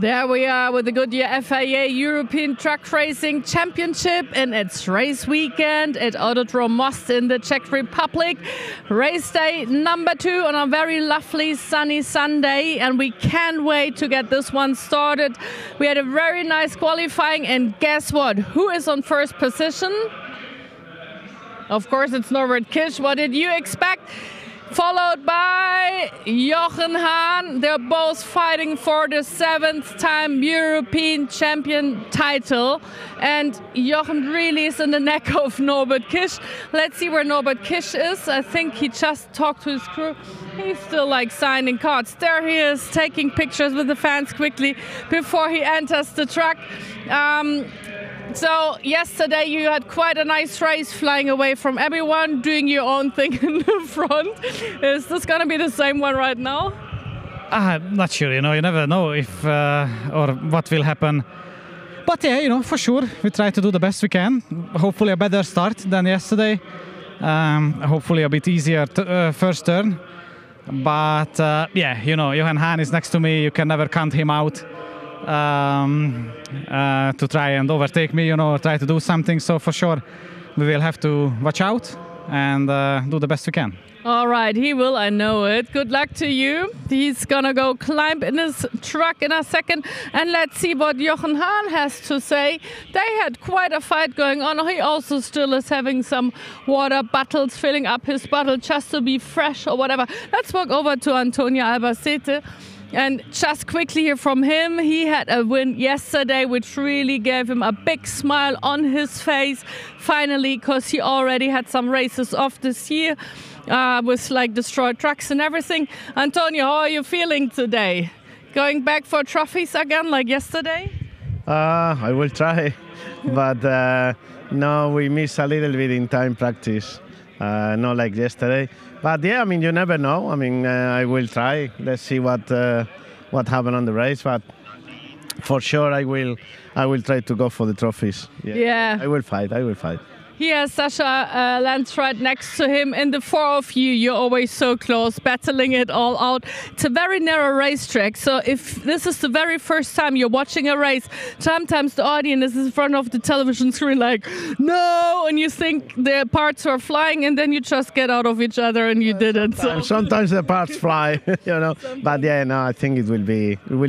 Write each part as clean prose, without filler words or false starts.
There we are with the Goodyear FIA European Truck Racing Championship in its race weekend at Autodrom Most in the Czech Republic. Race day number 2 on a very lovely sunny Sunday, and we can't wait to get this one started. We had a very nice qualifying, and guess what? Who is on first position? Of course, it's Norbert Kisch. What did you expect? Followed by Jochen Hahn. They're both fighting for the 7th time European champion title. And Jochen really is in the neck of Norbert Kisch. Let's see where Norbert Kisch is. I think he just talked to his crew. He's still like signing cards. There he is, taking pictures with the fans quickly before he enters the track. So yesterday you had quite a nice race, flying away from everyone, doing your own thing in the front. Is this going to be the same one right now? I'm not sure, you never know if or what will happen. But yeah, for sure, we try to do the best we can. Hopefully a better start than yesterday. Hopefully a bit easier first turn. But yeah, Jochen Hahn is next to me. You can never count him out. To try and overtake me, try to do something. So for sure, we will have to watch out and do the best we can. All right, he will, I know it. Good luck to you. He's gonna go climb in his truck in a second, and let's see what Jochen Hahn has to say. They had quite a fight going on. He also still is having some water bottles, filling up his bottle just to be fresh or whatever. Let's walk over to Antonio Albacete. And just quickly hear from him, he had a win yesterday, which really gave him a big smile on his face, finally, because he already had some races off this year with like destroyed trucks and everything. Antonio, how are you feeling today? Going back for trophies again like yesterday? I will try, but no, we missed a little bit in time practice, not like yesterday. But yeah, you never know. I will try. Let's see what happened on the race. But for sure, I will try to go for the trophies. Yeah. I will fight. He has Sasha Lenz right next to him. In the 4 of you, you're always so close, battling it all out. It's a very narrow racetrack, so if this is the very first time you're watching a race, sometimes the audience is in front of the television screen like, no, and you think the parts are flying, and then you just get out of each other and you didn't. Sometimes the parts fly, But yeah, no, I think it will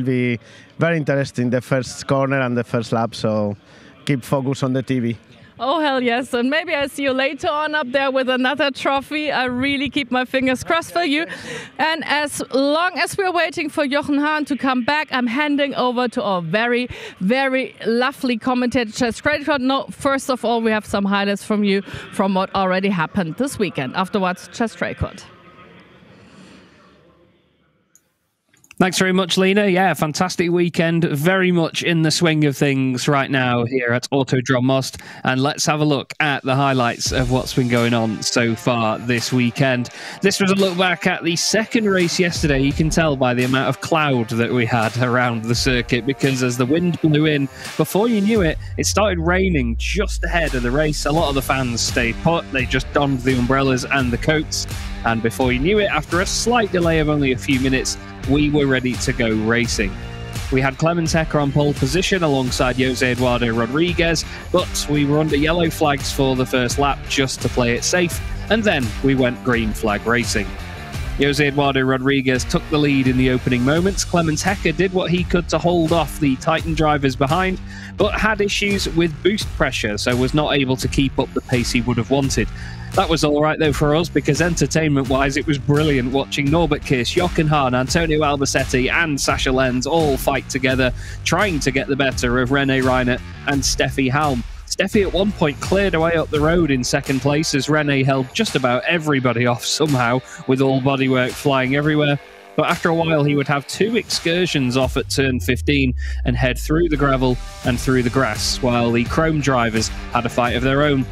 be very interesting, the first corner and the first lap, so keep focus on the TV. Oh, hell yes. And maybe I see you later on up there with another trophy. I really keep my fingers crossed for you. And as long as we're waiting for Jochen Hahn to come back, I'm handing over to our very, very lovely commentator, Chess Credit. No, first of all, we have some highlights from you from what already happened this weekend. Afterwards, Chess Credit. Thanks very much, Lena. Yeah, fantastic weekend. Very much in the swing of things right now here at Autodrom Most. And let's have a look at the highlights of what's been going on so far this weekend. This was a look back at the second race yesterday. You can tell by the amount of cloud that we had around the circuit, because as the wind blew in, before you knew it, it started raining just ahead of the race. A lot of the fans stayed put. They just donned the umbrellas and the coats. And before you knew it, after a slight delay of only a few minutes, we were ready to go racing. We had Clemens Hecker on pole position alongside Jose Eduardo Rodriguez, but we were under yellow flags for the first lap just to play it safe, and then we went green flag racing. Jose Eduardo Rodriguez took the lead in the opening moments. Clemens Hecker did what he could to hold off the Titan drivers behind, but had issues with boost pressure, so was not able to keep up the pace he would have wanted. That was all right, though, for us, because entertainment-wise, it was brilliant watching Norbert Kisch, Jochen Hahn, Antonio Albacete and Sasha Lenz all fight together, trying to get the better of René Reinert and Steffi Halm. Steffi at one point cleared away up the road in second place as René held just about everybody off somehow, with all bodywork flying everywhere. But after a while, he would have 2 excursions off at turn 15 and head through the gravel and through the grass, while the Chrome drivers had a fight of their own.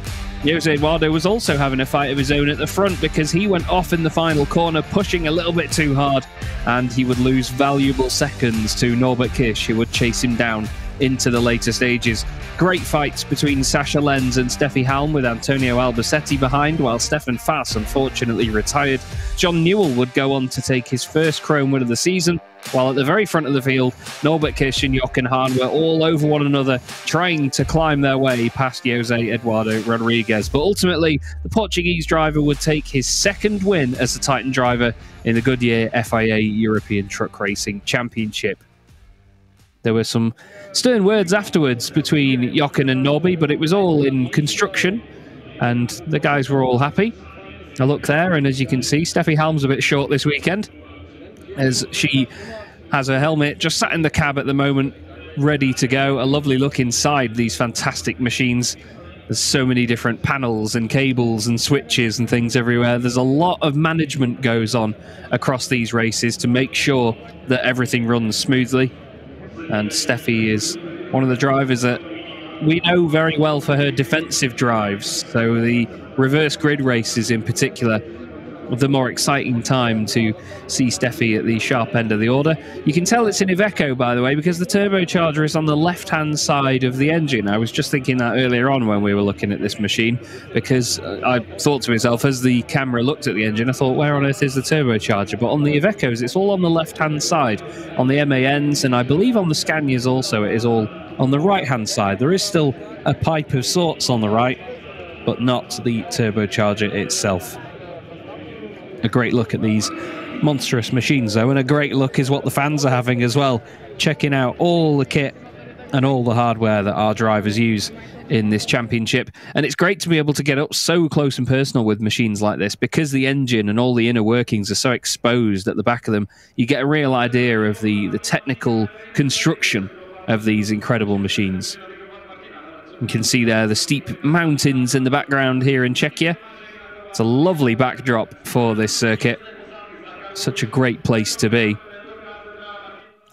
Jose Eduardo was also having a fight of his own at the front, because he went off in the final corner, pushing a little bit too hard, and he would lose valuable seconds to Norbert Kisch, who would chase him down into the later stages. Great fights between Sasha Lenz and Steffi Halm, with Antonio Albacete behind, while Stefan Fass unfortunately retired. John Newell would go on to take his first Chrome win of the season, while at the very front of the field, Norbert Kish and Jochen Hahn were all over one another, trying to climb their way past Jose Eduardo Rodriguez. But ultimately, the Portuguese driver would take his second win as a Titan driver in the Goodyear FIA European Truck Racing Championship. There were some stern words afterwards between Jochen and Norby, but it was all in construction, and the guys were all happy. I look there, and as you can see, Steffi Halm's a bit short this weekend, as she has her helmet just sat in the cab at the moment, ready to go. A lovely look inside these fantastic machines. There's so many different panels and cables and switches and things everywhere. There's a lot of management goes on across these races to make sure that everything runs smoothly. And Steffi is one of the drivers that we know very well for her defensive drives. So the reverse grid races in particular, the more exciting time to see Steffi at the sharp end of the order. You can tell it's an Iveco, by the way, because the turbocharger is on the left-hand side of the engine. I was just thinking that earlier on when we were looking at this machine, because I thought to myself, as the camera looked at the engine, I thought, where on earth is the turbocharger? But on the Ivecos, it's all on the left-hand side. On the MANs, and I believe on the Scanias also, it is all on the right-hand side. There is still a pipe of sorts on the right, but not the turbocharger itself. A great look at these monstrous machines, though, and a great look is what the fans are having as well, checking out all the kit and all the hardware that our drivers use in this championship. And it's great to be able to get up so close and personal with machines like this, because the engine and all the inner workings are so exposed at the back of them. You get a real idea of the technical construction of these incredible machines. You can see there the steep mountains in the background here in Czechia. It's a lovely backdrop for this circuit. Such a great place to be.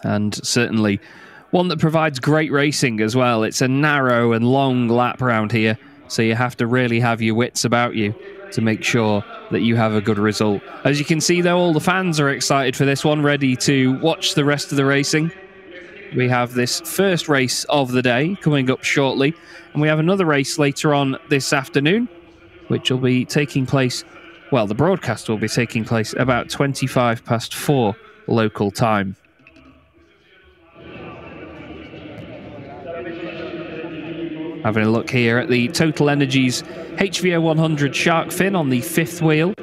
And certainly one that provides great racing as well. It's a narrow and long lap around here, so you have to really have your wits about you to make sure that you have a good result. As you can see, though, all the fans are excited for this one, ready to watch the rest of the racing. We have this first race of the day coming up shortly, and we have another race later on this afternoon, which will be taking place, well, the broadcast will be taking place about 4:25 local time. Having a look here at the Total Energies HVO 100 shark fin on the fifth wheel.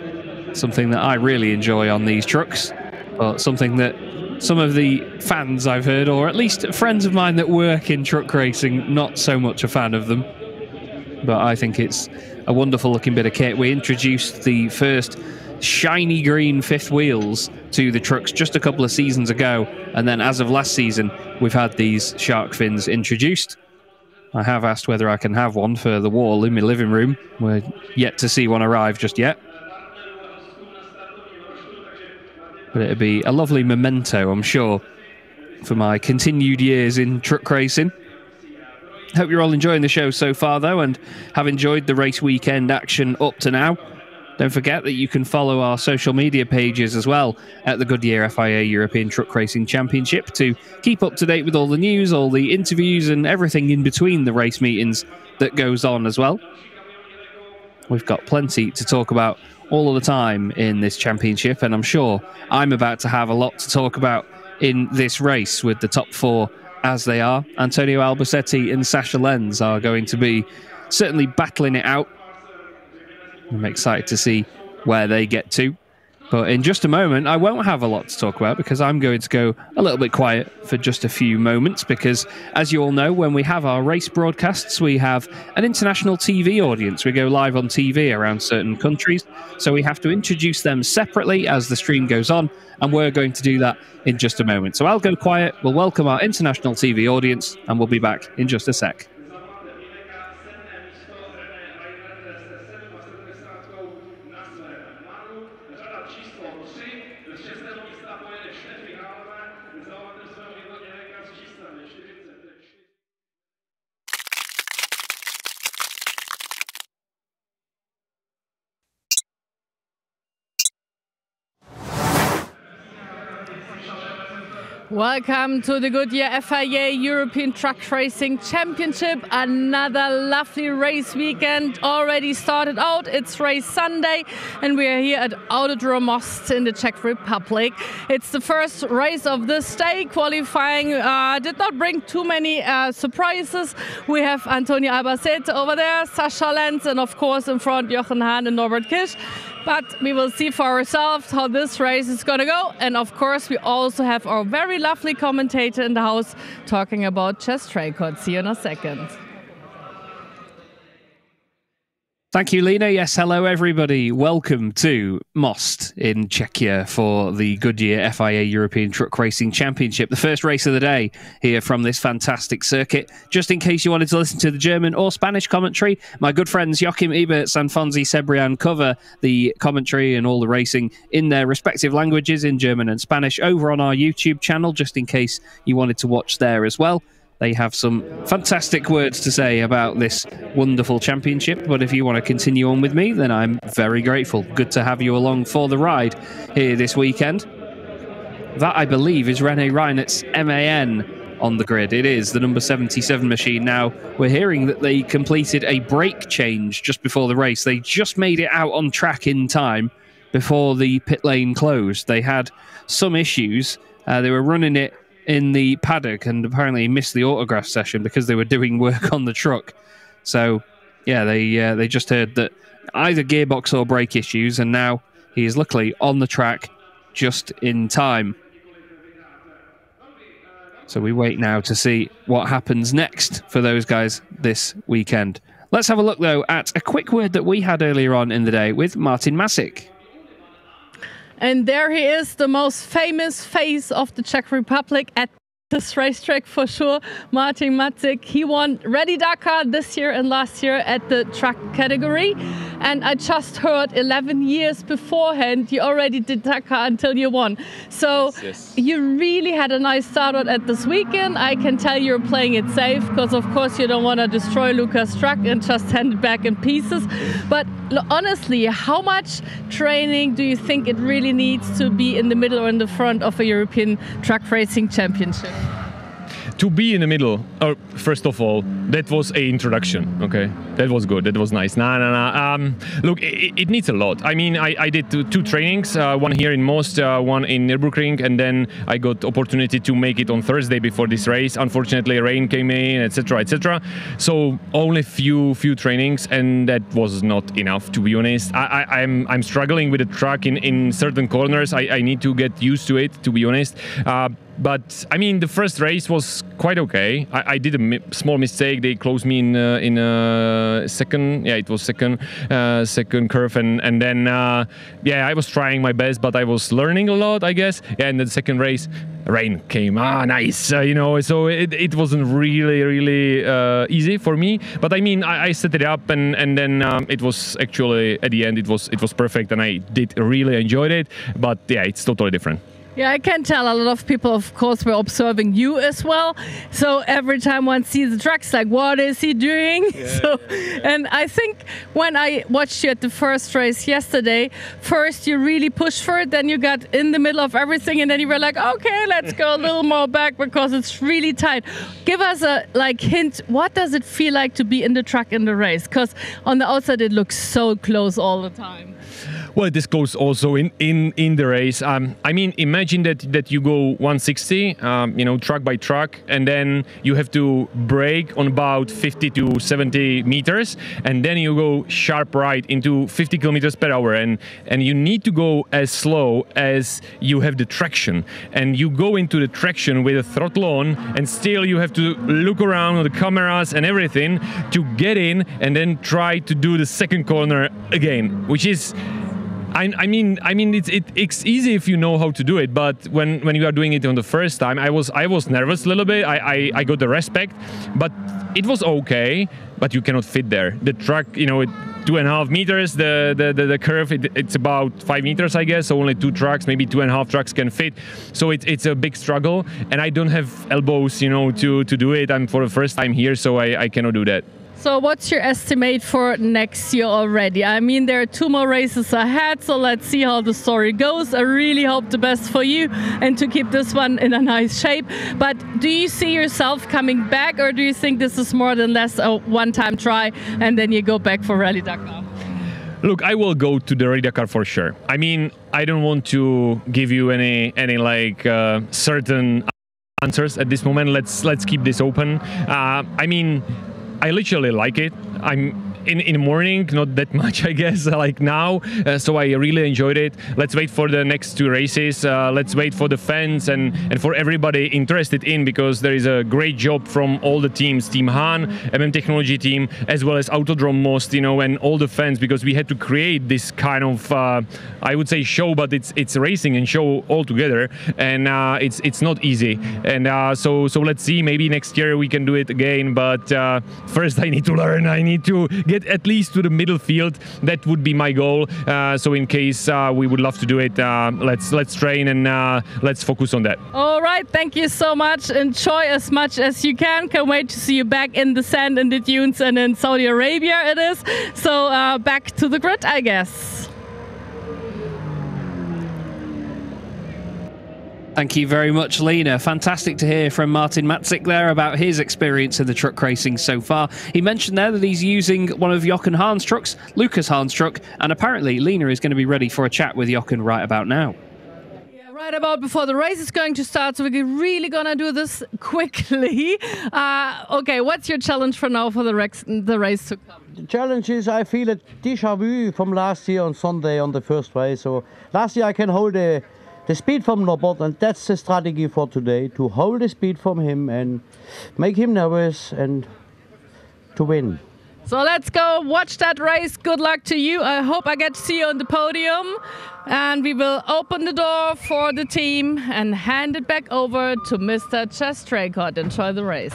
Something that I really enjoy on these trucks, but something that some of the fans I've heard, or at least friends of mine that work in truck racing, not so much a fan of them. But I think it's a wonderful looking bit of kit. We introduced the first shiny green fifth wheels to the trucks just a couple of seasons ago, and then as of last season we've had these shark fins introduced. I have asked whether I can have one for the wall in my living room. We're yet to see one arrive just yet, but it'd be a lovely memento, I'm sure, for my continued years in truck racing. Hope you're all enjoying the show so far, though, and have enjoyed the race weekend action up to now. Don't forget that you can follow our social media pages as well at the Goodyear FIA European Truck Racing Championship to keep up to date with all the news, all the interviews, and everything in between the race meetings that goes on as well. We've got plenty to talk about all of the time in this championship, and I'm sure I'm about to have a lot to talk about in this race with the top four as they are. Antonio Albacete and Sasha Lenz are going to be certainly battling it out. I'm excited to see where they get to. But in just a moment, I won't have a lot to talk about because I'm going to go a little bit quiet for just a few moments because, as you all know, when we have our race broadcasts, we have an international TV audience. We go live on TV around certain countries, so we have to introduce them separately as the stream goes on, and we're going to do that in just a moment. So I'll go quiet, we'll welcome our international TV audience, and we'll be back in just a sec. Welcome to the Goodyear FIA European Truck Racing Championship. Another lovely race weekend already started out. It's race Sunday and we are here at Autodrom Most in the Czech Republic. It's the first race of this day. Qualifying did not bring too many surprises. We have Antonio Albacete over there, Sascha Lenz, and of course in front Jochen Hahn and Norbert Kisch. But we will see for ourselves how this race is going to go. And of course, we also have our very lovely commentator in the house talking about chest records. See you in a second. Thank you, Lena. Yes, hello, everybody. Welcome to Most in Czechia for the Goodyear FIA European Truck Racing Championship, the first race of the day here from this fantastic circuit. Just in case you wanted to listen to the German or Spanish commentary, my good friends Joachim Eberts and Fonzie Cebrian cover the commentary and all the racing in their respective languages, in German and Spanish, over on our YouTube channel, just in case you wanted to watch there as well. They have some fantastic words to say about this wonderful championship, but if you want to continue on with me, then I'm very grateful. Good to have you along for the ride here this weekend. That, I believe, is René Reinert's MAN on the grid. It is the number 77 machine. Now, we're hearing that they completed a brake change just before the race. They just made it out on track in time before the pit lane closed. They had some issues. They were running it in the paddock and apparently missed the autograph session because they were doing work on the truck. So, yeah, they just heard that either gearbox or brake issues, and now he is luckily on the track just in time. So we wait now to see what happens next for those guys this weekend. Let's have a look, though, at a quick word that we had earlier on in the day with Martin Masick. And there he is, the most famous face of the Czech Republic at this racetrack for sure, Martin Masick. He won Rally Dakar this year and last year at the truck category. And I just heard 11 years beforehand, you already did Dakar until you won. So yes. You really had a nice start out at this weekend. I can tell you're playing it safe because of course you don't want to destroy Luca's truck and just send it back in pieces. But honestly, how much training do you think it really needs to be in the middle or in the front of a European Truck Racing Championship? To be in the middle, first of all, that was an introduction, okay? That was good, that was nice. Look, it needs a lot. I mean, I did two trainings, one here in Most, one in Nürburgring, and then I got opportunity to make it on Thursday before this race. Unfortunately, rain came in, etc., etc. So only few trainings, and that was not enough, to be honest. I'm struggling with the truck in certain corners. I need to get used to it, to be honest. But I mean, the first race was quite okay. I did a small mistake. They closed me in second. Yeah, it was second curve, and then yeah, I was trying my best, but I was learning a lot, I guess. Yeah, and the second race, rain came. Nice, you know. So it wasn't really easy for me. But I mean, I set it up, and then it was actually at the end it was perfect, and I did really enjoyed it. But yeah, it's totally different. Yeah, I can tell a lot of people, of course, were observing you as well. So every time one sees the trucks, like, what is he doing? Yeah. And I think when I watched you at the first race yesterday, first you really pushed for it, then you got in the middle of everything, and then you were like, okay, let's go a little more back because it's really tight. Give us a hint. What does it feel like to be in the truck in the race? Because on the outside it looks so close all the time. Well, this goes also in the race. I mean, imagine that you go 160, you know, truck by truck, and then you have to brake on about 50 to 70 meters, and then you go sharp right into 50 kilometers per hour, and you need to go as slow as you have the traction, and you go into the traction with the throttle on, and still you have to look around on the cameras and everything to get in, and then try to do the second corner again, which is. I mean, it's easy if you know how to do it, but when you are doing it on the first time, I was nervous a little bit. I got the respect, but it was okay. But you cannot fit there. The truck, you know, 2.5 meters. The curve, it's about 5 meters, I guess. So only 2 trucks, maybe 2.5 trucks can fit. So it's a big struggle, and I don't have elbows, you know, to do it. I'm for the first time here, so I cannot do that. So what's your estimate for next year already? I mean, there are 2 more races ahead, so let's see how the story goes. I really hope the best for you and to keep this one in a nice shape. But do you see yourself coming back, or do you think this is more than less a one-time try and then you go back for Rally Dakar? Look, I will go to the Rally Dakar for sure. I mean, I don't want to give you any like certain answers at this moment. Let's keep this open. I mean, I literally like it. I'm in the morning, not that much, I guess, like now. So I really enjoyed it. Let's wait for the next 2 races. Let's wait for the fans and for everybody interested in, because there is a great job from all the teams, Team Han, Technology team, as well as Autodrome Most, you know, and all the fans, because we had to create this kind of, I would say show, but it's racing and show all together, and it's not easy. And so let's see, maybe next year we can do it again, but first I need to learn. I need to get at least to the middle field. That would be my goal. So in case we would love to do it, let's train and let's focus on that. All right, thank you so much. Enjoy as much as you can. Can't wait to see you back in the sand, in the dunes, and in Saudi Arabia it is. So back to the grid, I guess. Thank you very much, Lena. Fantastic to hear from Martin Matzik there about his experience in the truck racing so far. He mentioned there that he's using one of Jochen Hahn's trucks, Lucas Hahn's truck, and apparently Lena is going to be ready for a chat with Jochen right about now. Yeah, right about before the race is going to start, so we're really going to do this quickly. Okay, what's your challenge for now for the race to come? The challenge is I feel a déjà vu from last year on Sunday on the first race. So last year I can hold the speed from Norbert, and that's the strategy for today, to hold the speed from him and make him nervous and to win. So let's go watch that race. Good luck to you. I hope I get to see you on the podium. And we will open the door for the team and hand it back over to Mr. Chess Traycott. Enjoy the race.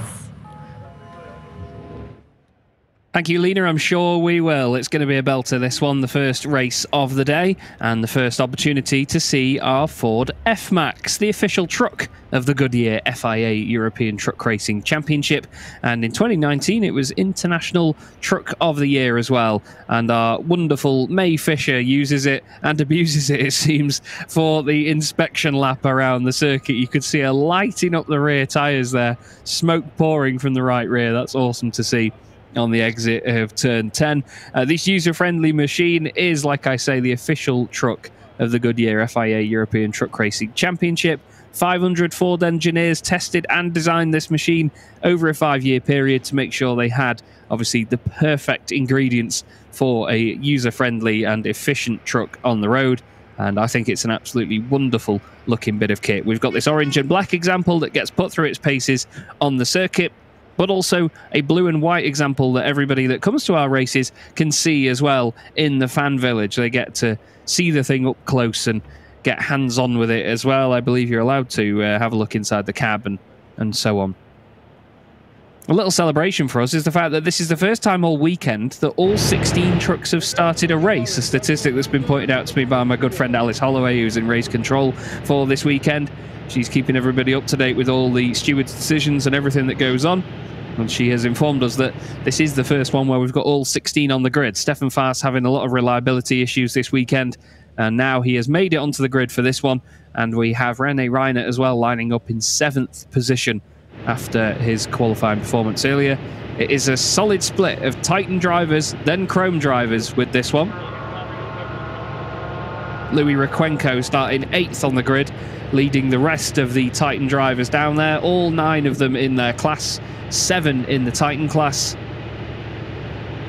Thank you, Lena. I'm sure we will. It's going to be a belter, this one, the first race of the day and the first opportunity to see our Ford F-Max, the official truck of the Goodyear FIA European Truck Racing Championship. And in 2019, it was International Truck of the Year as well. And our wonderful May Fisher uses it and abuses it, it seems, for the inspection lap around the circuit. You could see her lighting up the rear tyres there, smoke pouring from the right rear. That's awesome to see on the exit of turn 10. This user-friendly machine is, like I say, the official truck of the Goodyear FIA European Truck Racing Championship. 500 Ford engineers tested and designed this machine over a 5-year period to make sure they had, obviously, the perfect ingredients for a user-friendly and efficient truck on the road. And I think it's an absolutely wonderful looking bit of kit. We've got this orange and black example that gets put through its paces on the circuit, but also a blue and white example that everybody that comes to our races can see as well in the fan village. They get to see the thing up close and get hands-on with it as well. I believe you're allowed to have a look inside the cab and so on. A little celebration for us is the fact that this is the first time all weekend that all 16 trucks have started a race, a statistic that's been pointed out to me by my good friend Alice Holloway, who's in race control for this weekend. She's keeping everybody up to date with all the stewards' decisions and everything that goes on. And she has informed us that this is the first one where we've got all 16 on the grid. Stefan Faas having a lot of reliability issues this weekend, and now he has made it onto the grid for this one. And we have René Reinert as well lining up in 7th position after his qualifying performance earlier. It is a solid split of Titan drivers, then Chrome drivers with this one. Louis Requenco starting 8th on the grid, leading the rest of the Titan drivers down there, all 9 of them in their class, 7 in the Titan class.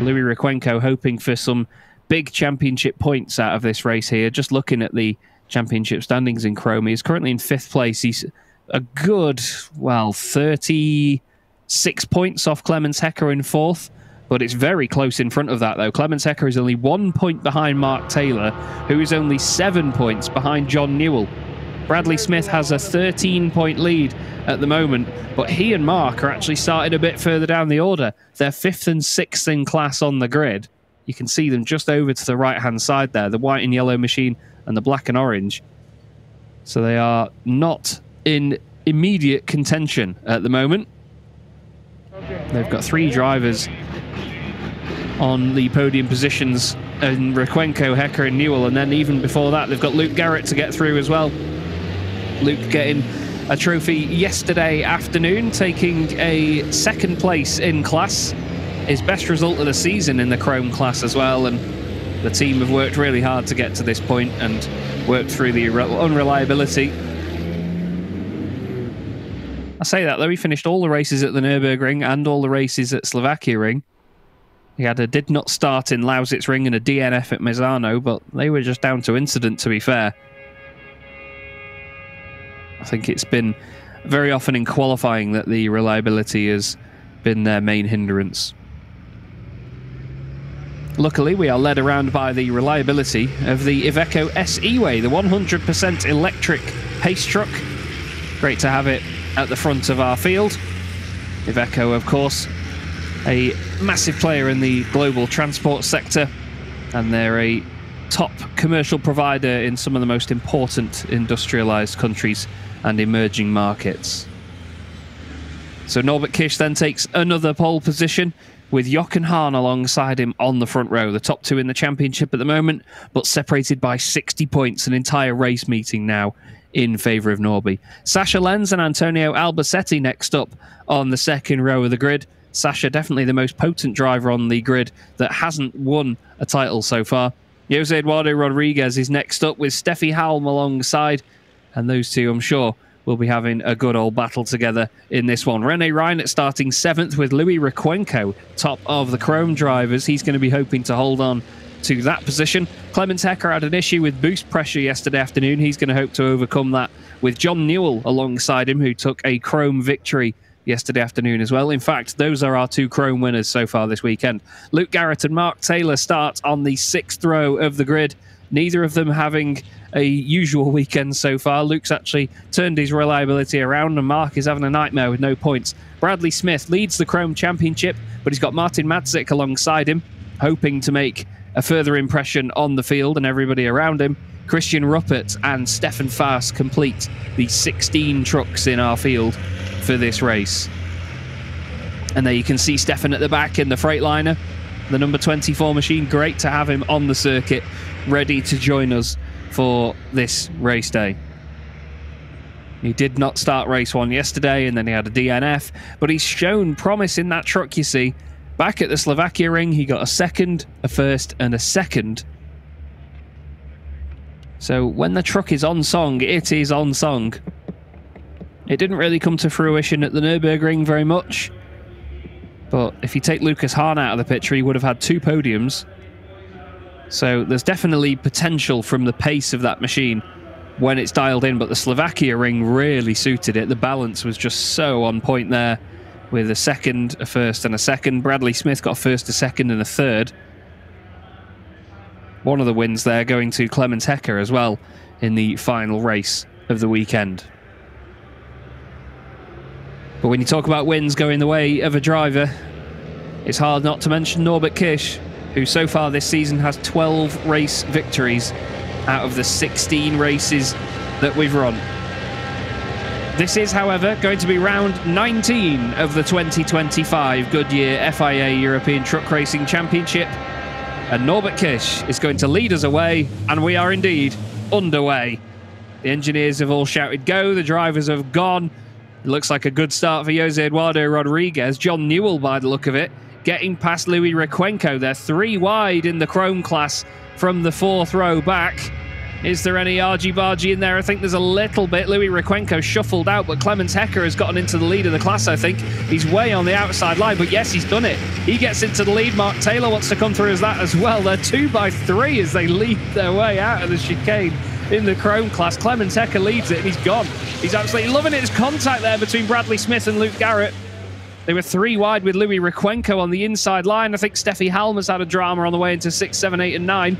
Louis Requenco hoping for some big championship points out of this race here. Just looking at the championship standings in Chrome, he's currently in 5th place. He's a good, well, 36 points off Clemens Hecker in 4th. But it's very close in front of that, though. Clemens Hecker is only 1 point behind Mark Taylor, who is only 7 points behind John Newell. Bradley Smith has a 13-point lead at the moment, but he and Mark are actually starting a bit further down the order. They're 5th and 6th in class on the grid. You can see them just over to the right-hand side there, the white and yellow machine and the black and orange. So they are not in immediate contention at the moment. They've got 3 drivers on the podium positions in Requenco, Hecker and Newell, and then even before that they've got Luke Garrett to get through as well. Luke getting a trophy yesterday afternoon, taking a 2nd place in class, his best result of the season in the Chrome class as well, and the team have worked really hard to get to this point and worked through the unreliability. I say that though, he finished all the races at the Nürburgring and all the races at Slovakia Ring. He had a did not start in Lausitz Ring and a DNF at Misano, but they were just down to incident, to be fair. I think it's been very often in qualifying that the reliability has been their main hindrance. Luckily, we are led around by the reliability of the Iveco SE-Way, the 100% electric pace truck. Great to have it at the front of our field. Iveco, of course, a massive player in the global transport sector, and they're a top commercial provider in some of the most important industrialized countries and emerging markets. So Norbert Kish then takes another pole position with Jochen Hahn alongside him on the front row. The top 2 in the championship at the moment, but separated by 60 points, an entire race meeting now in favour of Norby. Sasha Lenz and Antonio Albacete next up on the 2nd row of the grid. Sasha definitely the most potent driver on the grid that hasn't won a title so far. Jose Eduardo Rodriguez is next up with Steffi Halm alongside, and those two, I'm sure, will be having a good old battle together in this one. René Reinert starting 7th with Louis Requenco, top of the Chrome drivers. He's going to be hoping to hold on to that position. Clemens Hecker had an issue with boost pressure yesterday afternoon. He's going to hope to overcome that with John Newell alongside him, who took a Chrome victory yesterday afternoon as well. In fact, those are our 2 Chrome winners so far this weekend. Luke Garrett and Mark Taylor start on the 6th row of the grid. Neither of them having a usual weekend so far. Luke's actually turned his reliability around, and Mark is having a nightmare with no points. Bradley Smith leads the Chrome Championship, but he's got Martin Madzik alongside him, hoping to make a further impression on the field and everybody around him. Christian Ruppert and Stefan Faas complete the 16 trucks in our field for this race. And there you can see Stefan at the back in the Freightliner, the number 24 machine. Great to have him on the circuit, ready to join us for this race day. He did not start race 1 yesterday, and then he had a DNF, but he's shown promise in that truck, you see. Back at the Slovakia Ring, he got a 2nd, a 1st, and a 2nd. So when the truck is on song, it is on song. It didn't really come to fruition at the Nürburgring very much, but if you take Lucas Hahn out of the picture, he would have had 2 podiums. So there's definitely potential from the pace of that machine when it's dialed in, but the Slovakia Ring really suited it. The balance was just so on point there, with a 2nd, a 1st, and a 2nd. Bradley Smith got a 1st, a 2nd, and a 3rd. One of the wins there going to Clemens Hecker as well in the final race of the weekend. But when you talk about wins going the way of a driver, it's hard not to mention Norbert Kish, who so far this season has 12 race victories out of the 16 races that we've run. This is, however, going to be round 19 of the 2025 Goodyear FIA European Truck Racing Championship. And Norbert Kish is going to lead us away, and we are indeed underway. The engineers have all shouted go, the drivers have gone. It looks like a good start for Jose Eduardo Rodriguez. John Newell, by the look of it, getting past Louis Requenco. They're 3 wide in the Chrome class from the 4th row back. Is there any argy-bargy in there? I think there's a little bit. Louis Requenco shuffled out, but Clemens Hecker has gotten into the lead of the class, I think. He's way on the outside line, but yes, he's done it. He gets into the lead. Mark Taylor wants to come through as that as well. They're 2 by 3 as they lead their way out of the chicane in the Chrome class. Clemens Hecker leads it, and he's gone. He's absolutely loving it. There's contact there between Bradley Smith and Luke Garrett. They were 3 wide with Louis Requenco on the inside line. I think Steffi Halm has had a drama on the way into 6, 7, 8, and 9.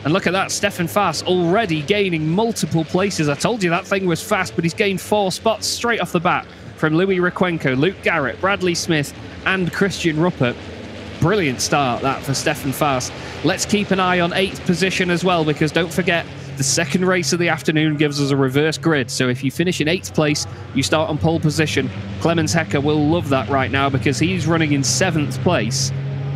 And look at that, Stefan Faas already gaining multiple places. I told you that thing was fast, but he's gained 4 spots straight off the bat from Louis Requenco, Luke Garrett, Bradley Smith, and Christian Ruppert. Brilliant start, that, for Stefan Faas. Let's keep an eye on 8th position as well, because don't forget, the 2nd race of the afternoon gives us a reverse grid. So if you finish in 8th place, you start on pole position. Clemens Hecker will love that right now, because he's running in 7th place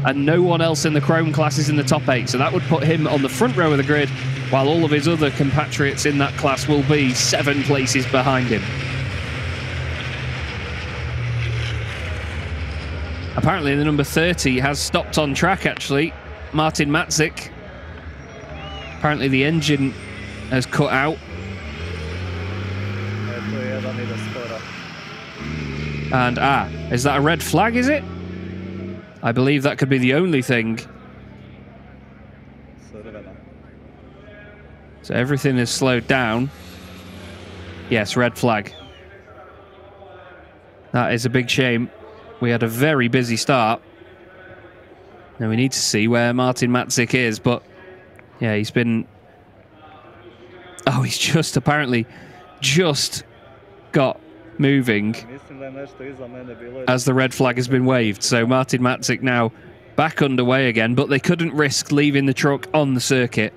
and no one else in the Chrome class is in the top 8. So that would put him on the front row of the grid, while all of his other compatriots in that class will be 7 places behind him. Apparently the number 30 has stopped on track, actually. Martin Matzik. Apparently the engine has cut out. And, is that a red flag, is it? I believe that could be the only thing. So everything is slowed down. Yes, red flag. That is a big shame. We had a very busy start. Now we need to see where Martin Matzik is, but yeah, he's been... Oh, he's just apparently just got moving as the red flag has been waved. So Martin Matzik now back underway again, but they couldn't risk leaving the truck on the circuit.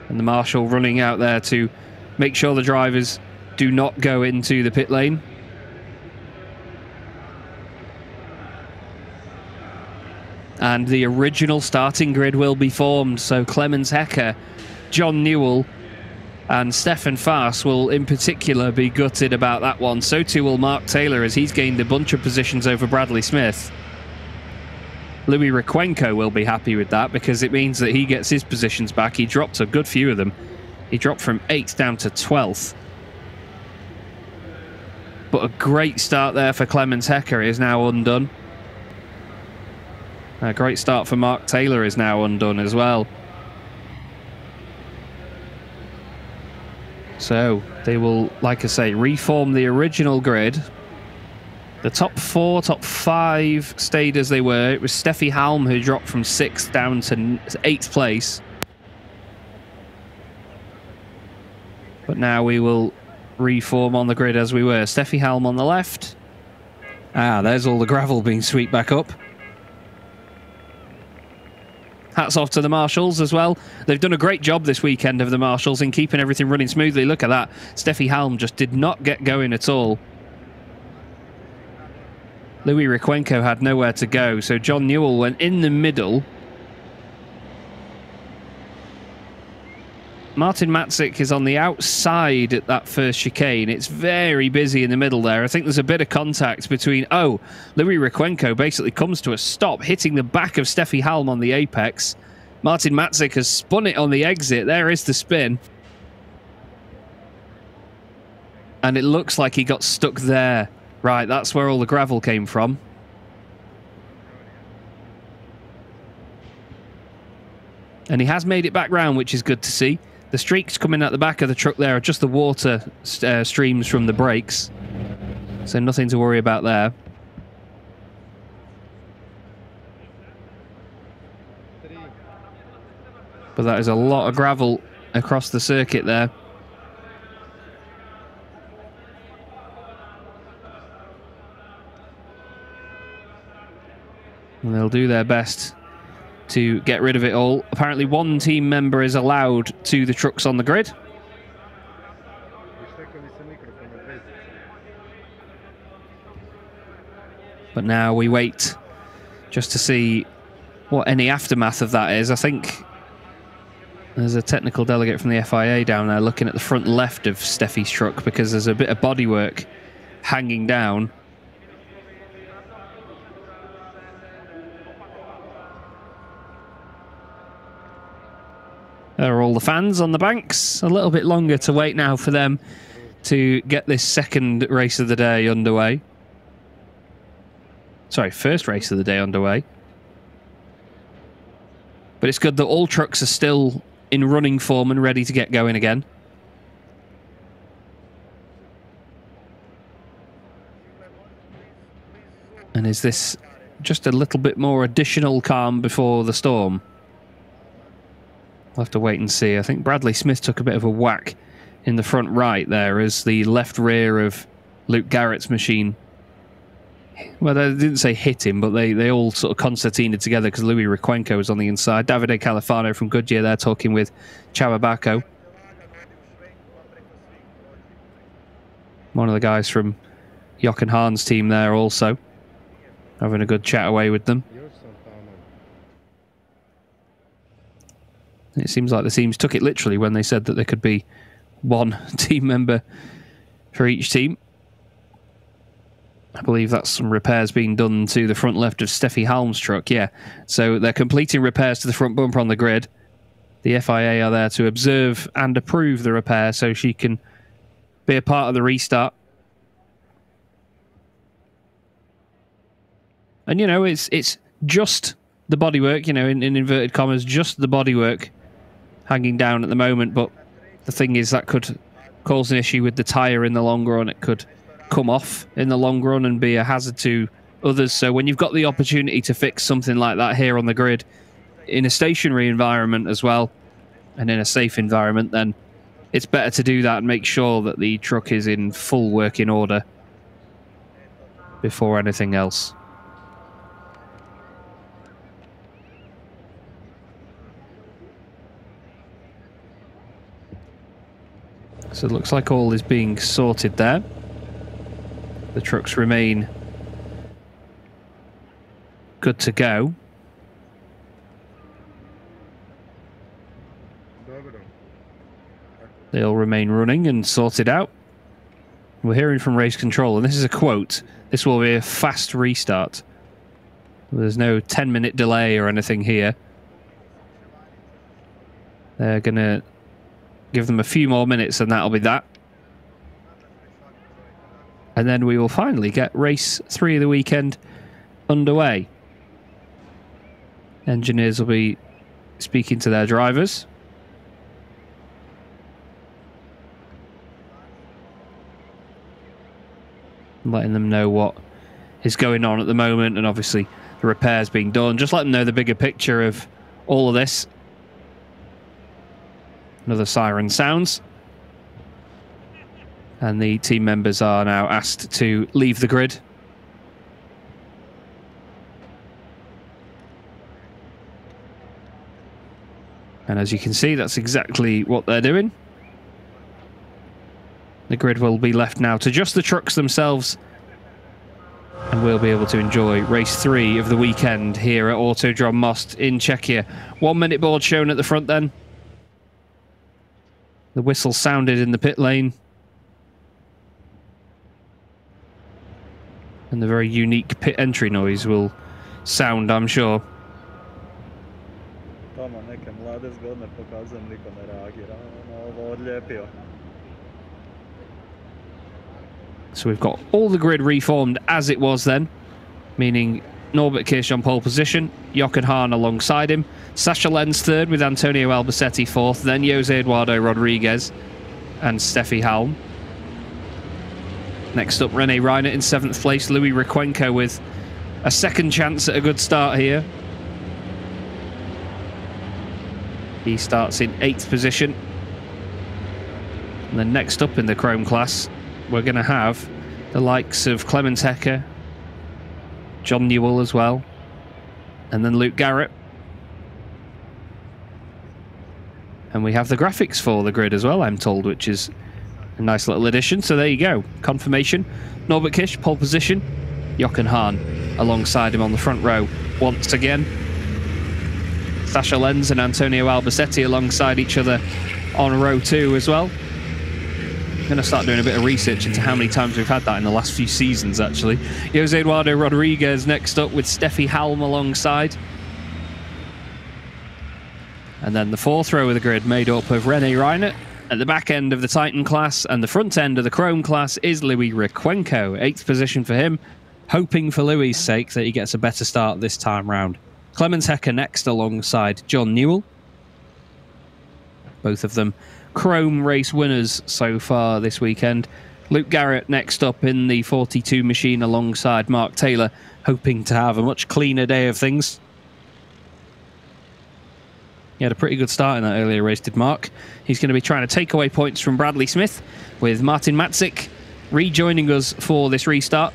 And the marshal running out there to make sure the drivers do not go into the pit lane. And the original starting grid will be formed. So Clemens Hecker, John Newell and Stefan Faas will in particular be gutted about that one. So too will Mark Taylor, as he's gained a bunch of positions over Bradley Smith. Louis Requenco will be happy with that because it means that he gets his positions back. He dropped a good few of them. He dropped from 8th down to 12th. But a great start there for Clemens Hecker is now undone. A great start for Mark Taylor is now undone as well. So they will, like I say, reform the original grid. The top 4, top 5 stayed as they were. It was Steffi Halm who dropped from 6th down to 8th place. But now we will reform on the grid as we were. Steffi Halm on the left. There's all the gravel being swept back up. Hats off to the marshals as well. They've done a great job this weekend of the marshals in keeping everything running smoothly. Look at that. Steffi Halm just did not get going at all. Louis Requenco had nowhere to go, so John Newell went in the middle. Martin Matzik is on the outside at that first chicane. It's very busy in the middle there. I think there's a bit of contact between... Oh, Louis Requenco basically comes to a stop, hitting the back of Steffi Halm on the apex. Martin Matzik has spun it on the exit. There is the spin. And it looks like he got stuck there. Right, that's where all the gravel came from. And he has made it back round, which is good to see. The streaks coming out the back of the truck there are just the water streams from the brakes. So nothing to worry about there. But that is a lot of gravel across the circuit there. And they'll do their best to get rid of it all. Apparently one team member is allowed to the trucks on the grid. But now we wait just to see what any aftermath of that is. I think there's a technical delegate from the FIA down there looking at the front left of Steffi's truck because there's a bit of bodywork hanging down. There are all the fans on the banks. A little bit longer to wait now for them to get this second race of the day underway. Sorry, first race of the day underway. But it's good that all trucks are still in running form and ready to get going again. And is this just a little bit more additional calm before the storm? We'll have to wait and see. I think Bradley Smith took a bit of a whack in the front right there as the left rear of Luke Garrett's machine. Well, they didn't say hit him, but they all sort of concertinaed together because Louis Requenco was on the inside. Davide Califano from Goodyear there talking with Chawabako. One of the guys from Jochen Hahn's team there also, having a good chat away with them. It seems like the teams took it literally when they said that there could be one team member for each team. I believe that's some repairs being done to the front left of Steffi Halm's truck, yeah. So they're completing repairs to the front bumper on the grid. The FIA are there to observe and approve the repair so she can be a part of the restart. And, you know, it's just the bodywork, you know, in inverted commas, just the bodywork hanging down at the moment. But the thing is, that could cause an issue with the tyre in the long run. It could come off in the long run and be a hazard to others. So when you've got the opportunity to fix something like that here on the grid, in a stationary environment as well, and in a safe environment, then it's better to do that and make sure that the truck is in full working order before anything else. So it looks like all is being sorted there. The trucks remain good to go. They'll remain running and sorted out. We're hearing from race control, and this is a quote: "This will be a fast restart." There's no 10-minute delay or anything here. They're going to give them a few more minutes and that'll be that. And then we will finally get race 3 of the weekend underway. Engineers will be speaking to their drivers. Letting them know what is going on at the moment, and obviously the repairs being done. Just let them know the bigger picture of all of this. Another siren sounds. And the team members are now asked to leave the grid. And as you can see, that's exactly what they're doing. The grid will be left now to just the trucks themselves. And we'll be able to enjoy race 3 of the weekend here at Autodrom Most in Czechia. 1 minute board shown at the front then. The whistle sounded in the pit lane. And the very unique pit entry noise will sound, I'm sure. So we've got all the grid reformed as it was then, meaning Norbert Kirsch on pole position, Jochen Hahn alongside him, Sascha Lenz third with Antonio Albacete fourth, then Jose Eduardo Rodriguez and Steffi Halm. Next up, René Reinert in 7th place, Louis Requenco with a second chance at a good start here. He starts in 8th position. And then next up in the Chrome class, we're going to have the likes of Clemens Hecker, John Newell as well, and then Luke Garrett. And we have the graphics for the grid as well, I'm told, which is a nice little addition. So there you go, confirmation. Norbert Kish, pole position. Jochen Hahn alongside him on the front row once again. Sascha Lenz and Antonio Albacete alongside each other on row 2 as well. I'm going to start doing a bit of research into how many times we've had that in the last few seasons, actually. Jose Eduardo Rodriguez next up with Steffi Halm alongside. And then the 4th row of the grid made up of René Reinert. At the back end of the Titan class and the front end of the Chrome class is Louis Requenco. 8th position for him, hoping for Louis' sake that he gets a better start this time round. Clemens Hecker next alongside John Newell. Both of them Chrome race winners so far this weekend. Luke Garrett next up in the 42 machine alongside Mark Taylor, hoping to have a much cleaner day of things. He had a pretty good start in that earlier race, did Mark. He's going to be trying to take away points from Bradley Smith, with Martin Matzik rejoining us for this restart.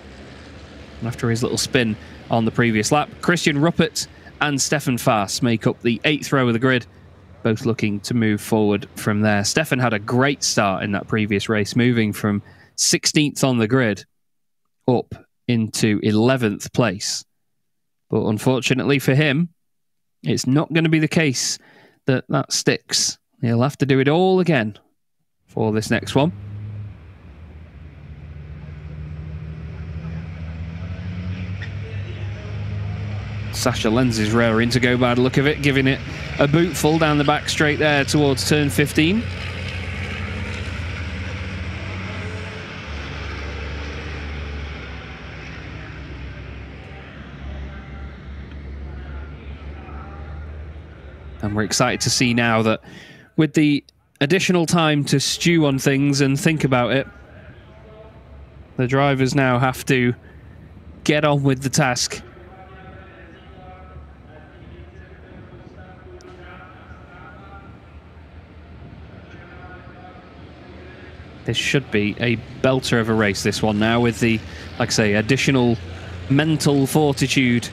After his little spin on the previous lap, Christian Ruppert and Stefan Faas make up the 8th row of the grid, both looking to move forward from there. Stefan had a great start in that previous race, moving from 16th on the grid, up into 11th place. But unfortunately for him, it's not going to be the case that that sticks. He'll have to do it all again for this next one. Sasha Lenz is raring to go by the look of it, giving it a bootful down the back straight there towards turn 15. And we're excited to see now that with the additional time to stew on things and think about it, the drivers now have to get on with the task. This should be a belter of a race, this one now, with the, like I say, additional mental fortitude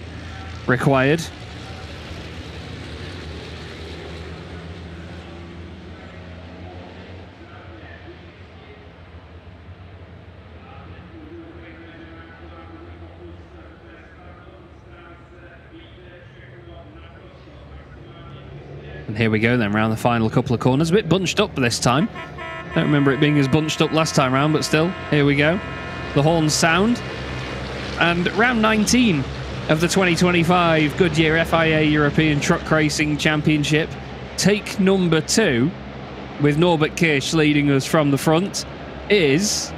required. And here we go then, round the final couple of corners. A bit bunched up this time. Don't remember it being as bunched up last time round, but still, here we go. The horns sound. And round 19 of the 2025 Goodyear FIA European Truck Racing Championship. Take number 2, with Norbert Kirsch leading us from the front, is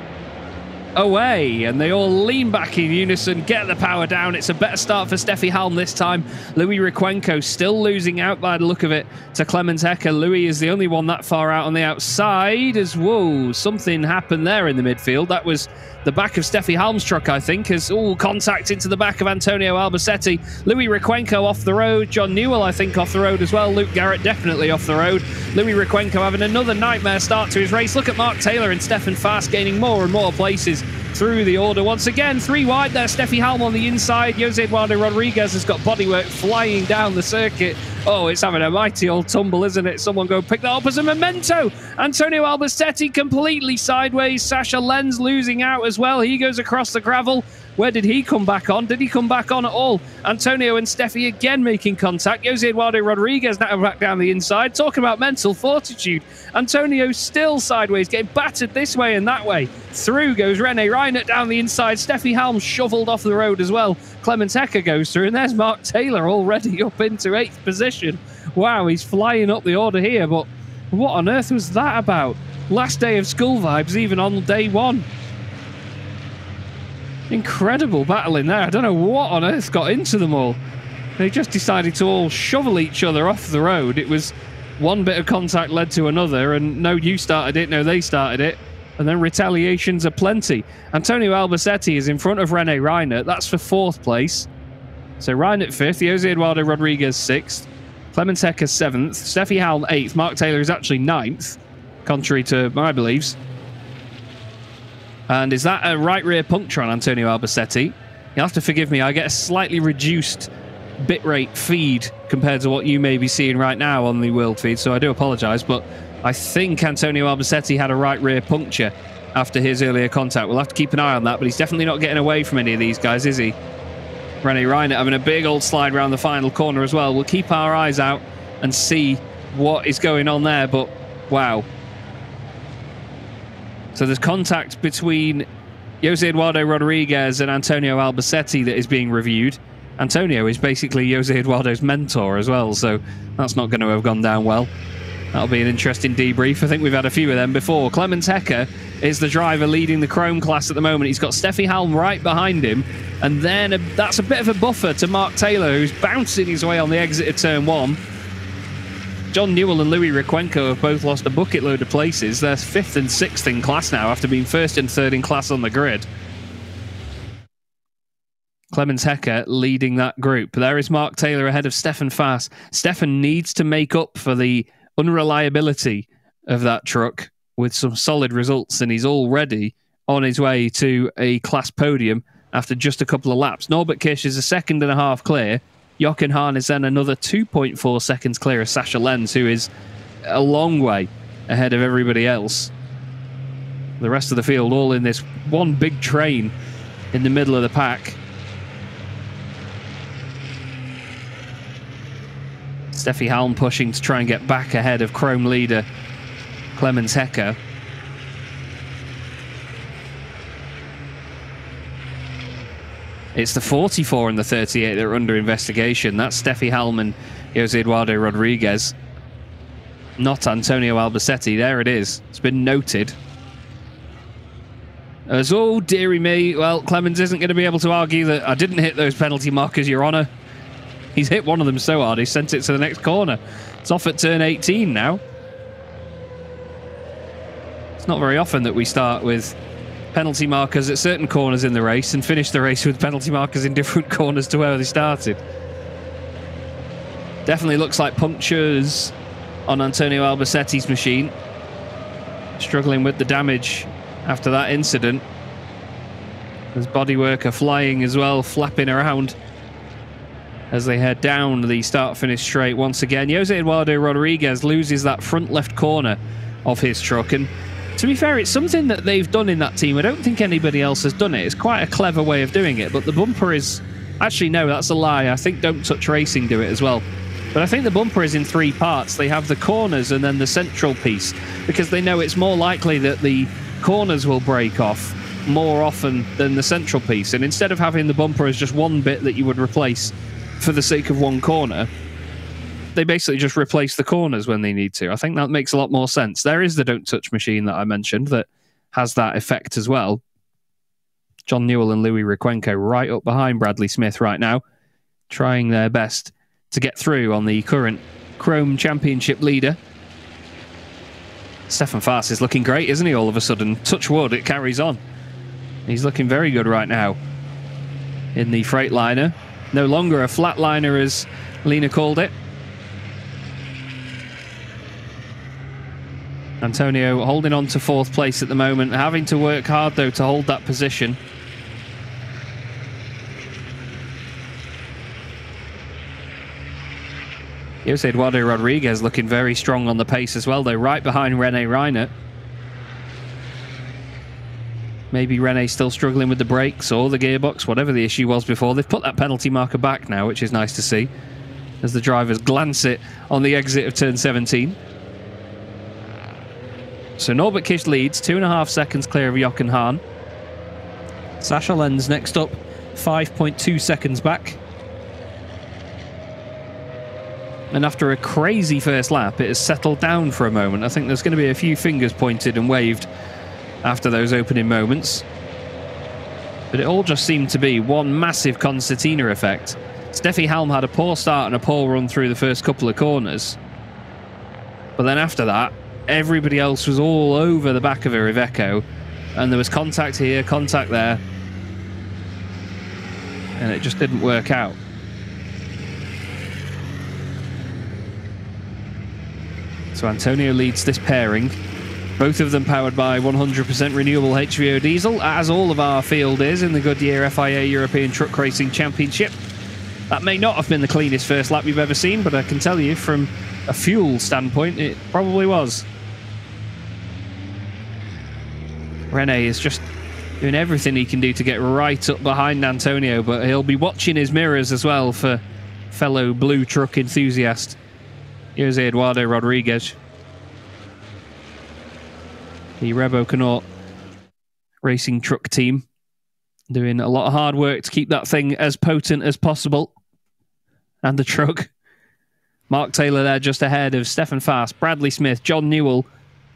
away, and they all lean back in unison, get the power down. It's a better start for Steffi Halm this time. Louis Requenco still losing out by the look of it to Clemens Hecker. Louis is the only one that far out on the outside, as whoa, something happened there in the midfield. That was the back of Steffi Halm's truck, I think, as contact into the back of Antonio Albacete. Louis Requenco off the road. John Newell, I think, off the road as well. Luke Garrett definitely off the road. Louis Requenco having another nightmare start to his race. Look at Mark Taylor and Stefan Fast gaining more and more places through the order. Once again, 3 wide there. Steffi Halm on the inside. Jose Eduardo Rodriguez has got bodywork flying down the circuit. Oh, it's having a mighty old tumble, isn't it? Someone go pick that up as a memento. Antonio Albacete completely sideways. Sasha Lenz losing out as well. He goes across the gravel. Where did he come back on? Did he come back on at all? Antonio and Steffi again making contact. Jose Eduardo Rodriguez now back down the inside. Talking about mental fortitude. Antonio still sideways, getting battered this way and that way. Through goes Rene Reinert down the inside. Steffi Halm shoveled off the road as well. Clemens Hecker goes through, and there's Mark Taylor already up into 8th position. Wow, he's flying up the order here, but what on earth was that about? Last day of school vibes, even on day 1. Incredible battle in there. I don't know what on earth got into them all. They just decided to all shovel each other off the road. It was one bit of contact led to another, and no, you started it, no, they started it. And then retaliations aplenty. Antonio Albacete is in front of Rene Reinert. That's for 4th place. So Reinert 5th, Jose Eduardo Rodriguez 6th, Clemens Hecker 7th, Steffi Halm 8th, Mark Taylor is actually 9th, contrary to my beliefs. And is that a right rear puncture on Antonio Albacete? You'll have to forgive me, I get a slightly reduced bitrate feed compared to what you may be seeing right now on the world feed, so I do apologise, but I think Antonio Albacete had a right rear puncture after his earlier contact. We'll have to keep an eye on that, but he's definitely not getting away from any of these guys, is he? Rene Reinert having a big old slide around the final corner as well. We'll keep our eyes out and see what is going on there, but wow. So there's contact between Jose Eduardo Rodriguez and Antonio Albacete that is being reviewed. Antonio is basically Jose Eduardo's mentor as well, so that's not going to have gone down well. That'll be an interesting debrief. I think we've had a few of them before. Clemens Hecker is the driver leading the Chrome class at the moment. He's got Steffi Halm right behind him. And then that's a bit of a buffer to Mark Taylor, who's bouncing his way on the exit of turn 1. John Newell and Louis Requenco have both lost a bucket load of places. They're 5th and 6th in class now after being 1st and 3rd in class on the grid. Clemens Hecker leading that group. There is Mark Taylor ahead of Stefan Fast. Stefan needs to make up for the unreliability of that truck with some solid results, and he's already on his way to a class podium after just a couple of laps. Norbert Kirsch is a 2.5 clear. Jochen Hahn is then another 2.4 seconds clear of Sasha Lenz, who is a long way ahead of everybody else. The rest of the field all in this one big train in the middle of the pack. Steffi Halm pushing to try and get back ahead of Chrome leader Clemens Hecker. It's the 44 and the 38 that are under investigation. That's Steffi Halm and Jose Eduardo Rodriguez, not Antonio Albacete. There it is. It's been noted. As oh, dearie me. Well, Clemens isn't going to be able to argue that I didn't hit those penalty markers, Your Honour. He's hit one of them so hard, he sent it to the next corner. It's off at turn 18 now. It's not very often that we start with penalty markers at certain corners in the race and finish the race with penalty markers in different corners to where they started. Definitely looks like punctures on Antonio Albacete's machine. Struggling with the damage after that incident. There's bodyworker flying as well, flapping around as they head down the start-finish straight once again. Jose Eduardo Rodriguez loses that front left corner of his truck, and to be fair, it's something that they've done in that team. I don't think anybody else has done it. It's quite a clever way of doing it, but the bumper is... Actually, no, that's a lie. I think Don't Touch Racing do it as well. But I think the bumper is in 3 parts. They have the corners and then the central piece, because they know it's more likely that the corners will break off more often than the central piece. And instead of having the bumper as just one bit that you would replace for the sake of one corner, they basically just replace the corners when they need to. I think that makes a lot more sense. There is the Don't Touch machine that I mentioned that has that effect as well. John Newell and Louis Requenco right up behind Bradley Smith right now, trying their best to get through on the current Chrome Championship leader. Stefan Faas is looking great, isn't he, all of a sudden? Touch wood, it carries on. He's looking very good right now in the Freightliner. No longer a flatliner, as Lena called it. Antonio holding on to 4th place at the moment, having to work hard, though, to hold that position. Jose Eduardo Rodriguez looking very strong on the pace as well, though, right behind Rene Reiner. Maybe Rene's still struggling with the brakes or the gearbox, whatever the issue was before. They've put that penalty marker back now, which is nice to see, as the drivers glance it on the exit of turn 17. So Norbert Kish leads, 2.5 seconds clear of Jochen Hahn. Sascha Lenz next up, 5.2 seconds back. And after a crazy first lap, it has settled down for a moment. I think there's going to be a few fingers pointed and waved after those opening moments. But it all just seemed to be one massive concertina effect. Steffi Halm had a poor start and a poor run through the first couple of corners. But then after that, everybody else was all over the back of her Iveco, and there was contact here, contact there, and it just didn't work out. So Antonio leads this pairing, both of them powered by 100% renewable HVO diesel, as all of our field is in the Goodyear FIA European Truck Racing Championship. That may not have been the cleanest first lap you've ever seen, but I can tell you from a fuel standpoint, it probably was. Rene is just doing everything he can do to get right up behind Antonio, but he'll be watching his mirrors as well for fellow blue truck enthusiast Jose Eduardo Rodriguez. The Rebo Connaught racing truck team doing a lot of hard work to keep that thing as potent as possible. And the truck. Mark Taylor there just ahead of Stefan Faas, Bradley Smith, John Newell,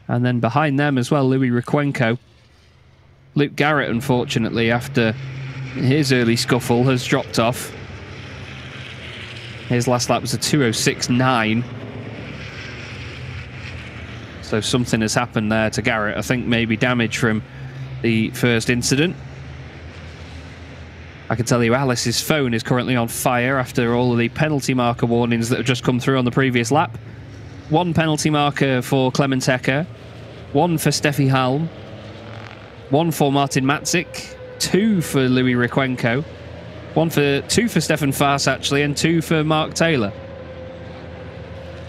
and then behind them as well, Louis Requenco. Luke Garrett, unfortunately, after his early scuffle, has dropped off. His last lap was a 2:06.9. So something has happened there to Garrett. I think maybe damage from the first incident. I can tell you Alice's phone is currently on fire after all of the penalty marker warnings that have just come through on the previous lap. 1 penalty marker for Clemens Hecker, 1 for Steffi Halm, 1 for Martin Matzik, 2 for Louis Requenco, 2 for Stefan Faas actually, and 2 for Mark Taylor.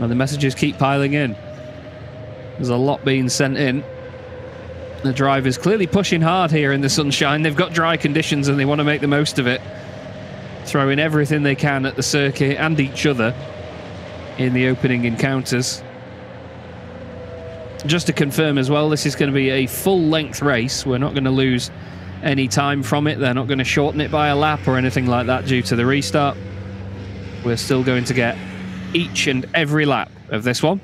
And the messages keep piling in. There's a lot being sent in. The drivers clearly pushing hard here in the sunshine. They've got dry conditions and they want to make the most of it. Throwing everything they can at the circuit and each other in the opening encounters. Just to confirm as well, this is going to be a full-length race. We're not going to lose any time from it. They're not going to shorten it by a lap or anything like that due to the restart. We're still going to get each and every lap of this one.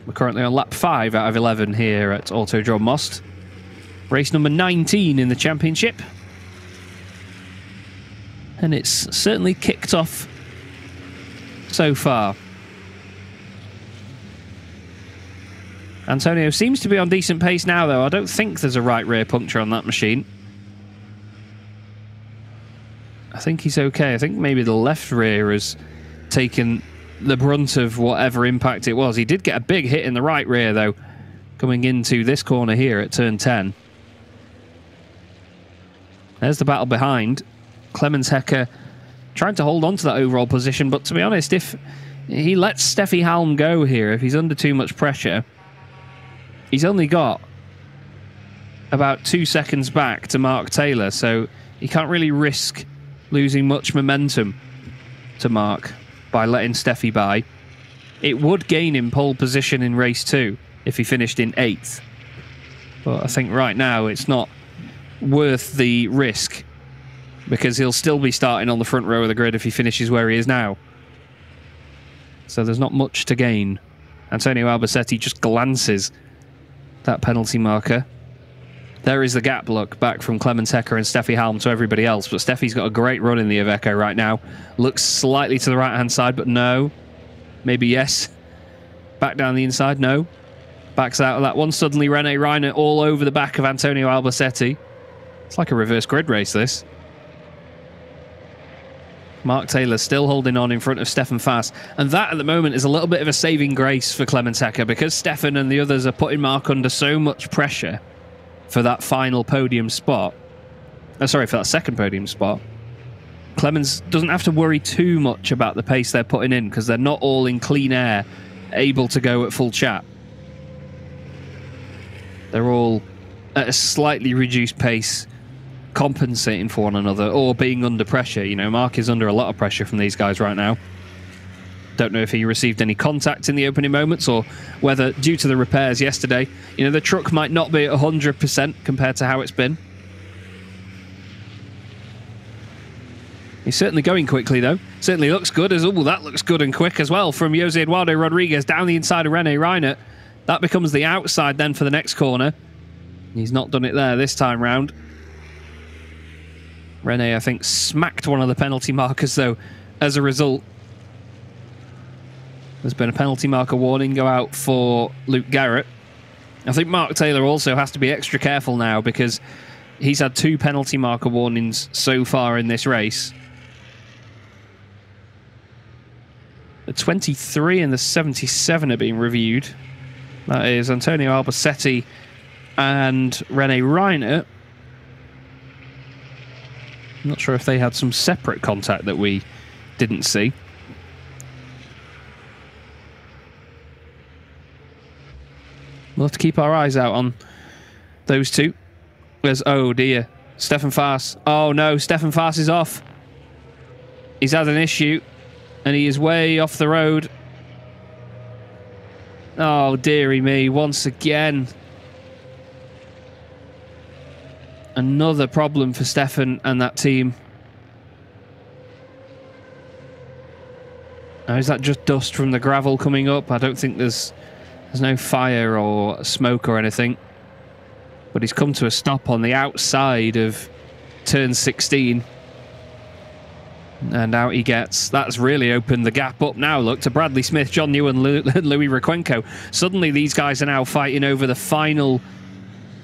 We're currently on lap 5 out of 11 here at Autodrome Most. Race number 19 in the championship. And it's certainly kicked off so far. Antonio seems to be on decent pace now, though. I don't think there's a right rear puncture on that machine. I think he's okay. I think maybe the left rear has taken the brunt of whatever impact it was. He did get a big hit in the right rear, though, coming into this corner here at turn 10. There's the battle behind. Clemens Hecker trying to hold on to that overall position, but to be honest, if he lets Steffi Halm go here, if he's under too much pressure, he's only got about 2 seconds back to Mark Taylor, so he can't really risk losing much momentum to Mark by letting Steffi by. It would gain him pole position in race 2 if he finished in 8th. But I think right now it's not worth the risk because he'll still be starting on the front row of the grid if he finishes where he is now. So there's not much to gain. Antonio Albacete just glances that penalty marker. There is the gap look back from Clemens Hecker and Steffi Halm to everybody else, but Steffi's got a great run in the Iveco right now. Looks slightly to the right-hand side, but no. Maybe yes. Back down the inside, no. Backs out of that one. Suddenly Rene Reiner all over the back of Antonio Albacete. It's like a reverse grid race, this. Mark Taylor still holding on in front of Stefan Fass. And that, at the moment, is a little bit of a saving grace for Clemens Hecker because Stefan and the others are putting Mark under so much pressure for that final podium spot. Oh, sorry, for that second podium spot. Clemens doesn't have to worry too much about the pace they're putting in because they're not all in clean air, able to go at full chat. They're all at a slightly reduced pace, compensating for one another or being under pressure. You know, Mark is under a lot of pressure from these guys right now. Don't know if he received any contact in the opening moments or whether, due to the repairs yesterday, you know, the truck might not be at 100% compared to how it's been. He's certainly going quickly, though. Certainly looks good. That looks good and quick as well from Jose Eduardo Rodriguez down the inside of Rene Reiner. That becomes the outside then for the next corner. He's not done it there this time round. Rene, I think, smacked one of the penalty markers, though, as a result. There's been a penalty marker warning go out for Luke Garrett. I think Mark Taylor also has to be extra careful now because he's had 2 penalty marker warnings so far in this race. The 23 and the 77 are being reviewed. That is Antonio Albacete and Rene Reiner. I'm not sure if they had some separate contact that we didn't see. We'll have to keep our eyes out on those two. There's, oh dear, Stefan Fass. Oh no, Stefan Fass is off. He's had an issue and he is way off the road. Oh dearie me, once again. Another problem for Stefan and that team. Now, is that just dust from the gravel coming up? I don't think there's no fire or smoke or anything. But he's come to a stop on the outside of turn 16. And out he gets. That's really opened the gap up now, look, to Bradley Smith, John New and Louis Requenco. Suddenly these guys are now fighting over the final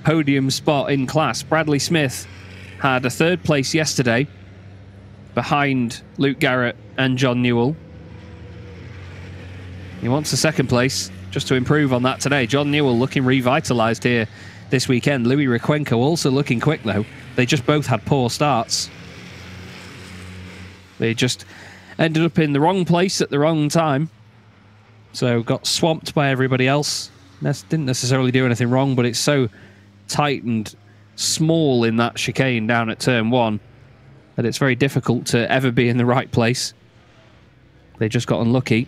podium spot in class. Bradley Smith had a 3rd place yesterday behind Luke Garrett and John Newell. He wants a 2nd place just to improve on that today. John Newell looking revitalised here this weekend. Louis Requenco also looking quick, though. They just both had poor starts. They just ended up in the wrong place at the wrong time. So got swamped by everybody else. Didn't necessarily do anything wrong, but it's so tight and small in that chicane down at turn 1 that it's very difficult to ever be in the right place. They just got unlucky.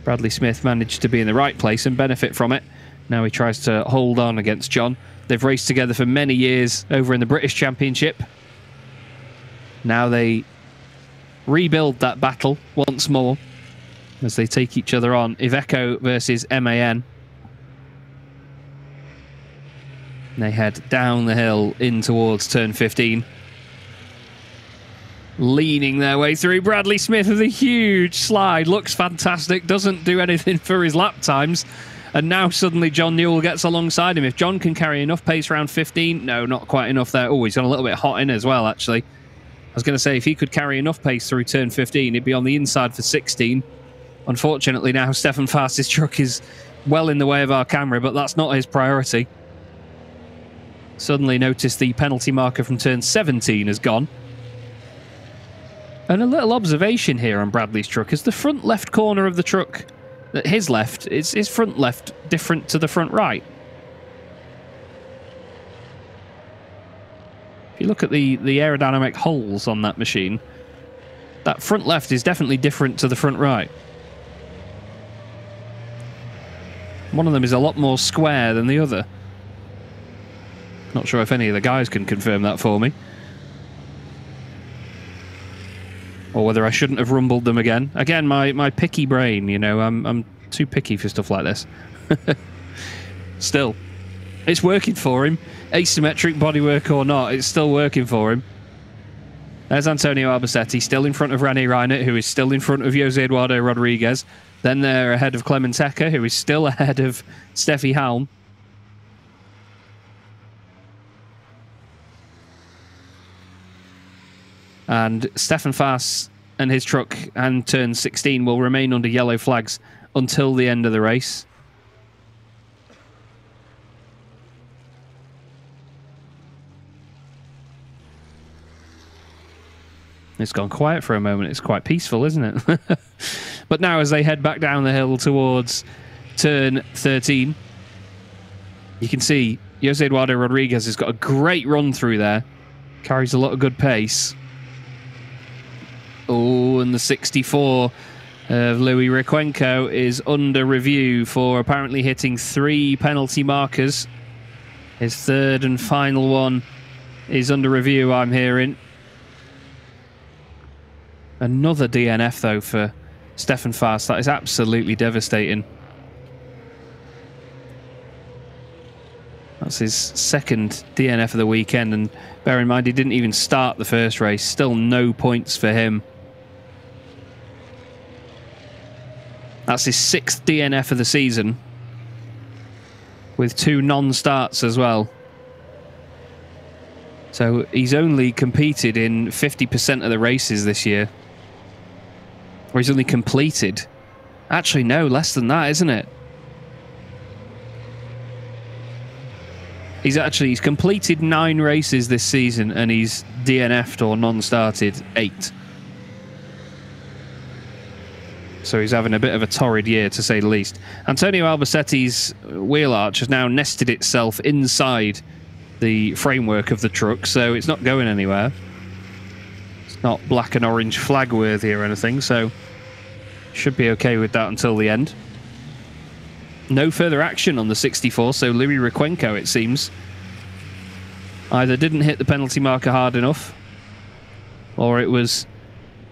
Bradley Smith managed to be in the right place and benefit from it. Now he tries to hold on against John. They've raced together for many years over in the British Championship. Now they rebuild that battle once more as they take each other on. Iveco versus MAN. They head down the hill in towards turn 15. Leaning their way through. Bradley Smith with a huge slide. Looks fantastic. Doesn't do anything for his lap times. And now suddenly John Newell gets alongside him. If John can carry enough pace around 15... No, not quite enough there. Oh, he's got a little bit hot in as well, actually. I was going to say, if he could carry enough pace through turn 15, he'd be on the inside for 16. Unfortunately, now Stefan Fast's truck is well in the way of our camera, but that's not his priority. Suddenly noticed the penalty marker from turn 17 has gone. And a little observation here on Bradley's truck is the front left corner of the truck, his left, is his front left different to the front right. If you look at the aerodynamic holes on that machine, that front left is definitely different to the front right. One of them is a lot more square than the other. Not sure if any of the guys can confirm that for me. Or whether I shouldn't have rumbled them again. Again, my picky brain, you know, I'm too picky for stuff like this. Still, it's working for him. Asymmetric bodywork or not, it's still working for him. There's Antonio Albacete, still in front of Rene Reinert, who is still in front of Jose Eduardo Rodriguez. Then they're ahead of Clemens Hecker, who is still ahead of Steffi Halm. And Stefan Fast and his truck and turn 16 will remain under yellow flags until the end of the race. It's gone quiet for a moment. It's quite peaceful, isn't it? But now as they head back down the hill towards turn 13, you can see Jose Eduardo Rodriguez has got a great run through there. Carries a lot of good pace. Oh, and the 64 of Louis Requenco is under review for apparently hitting 3 penalty markers. His third and final one is under review, I'm hearing. Another DNF, though, for Stefan Fast. That is absolutely devastating. That's his second DNF of the weekend, and bear in mind, he didn't even start the first race. Still no points for him. That's his 6th DNF of the season, with 2 non-starts as well. So he's only competed in 50% of the races this year. Or he's only completed. Actually, no, less than that, isn't it? He's completed 9 races this season, and he's DNF'd or non-started 8. So he's having a bit of a torrid year, to say the least. Antonio Albacete's wheel arch has now nested itself inside the framework of the truck, so it's not going anywhere. It's not black and orange flag worthy or anything, so should be okay with that until the end. No further action on the 64, so Louis Requenco, it seems, either didn't hit the penalty marker hard enough, or it was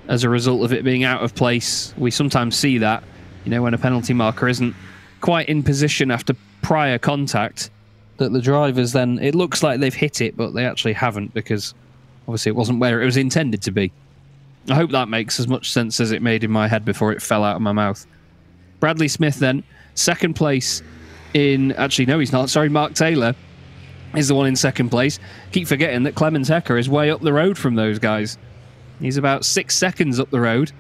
as a result of it being out of place. We sometimes see that, you know, when a penalty marker isn't quite in position after prior contact, that the drivers then, it looks like they've hit it, but they actually haven't, because obviously it wasn't where it was intended to be. I hope that makes as much sense as it made in my head before it fell out of my mouth. Bradley Smith then, second place in... Actually, no, he's not. Sorry, Mark Taylor is the one in second place. Keep forgetting that Clemens Hecker is way up the road from those guys. He's about 6 seconds up the road.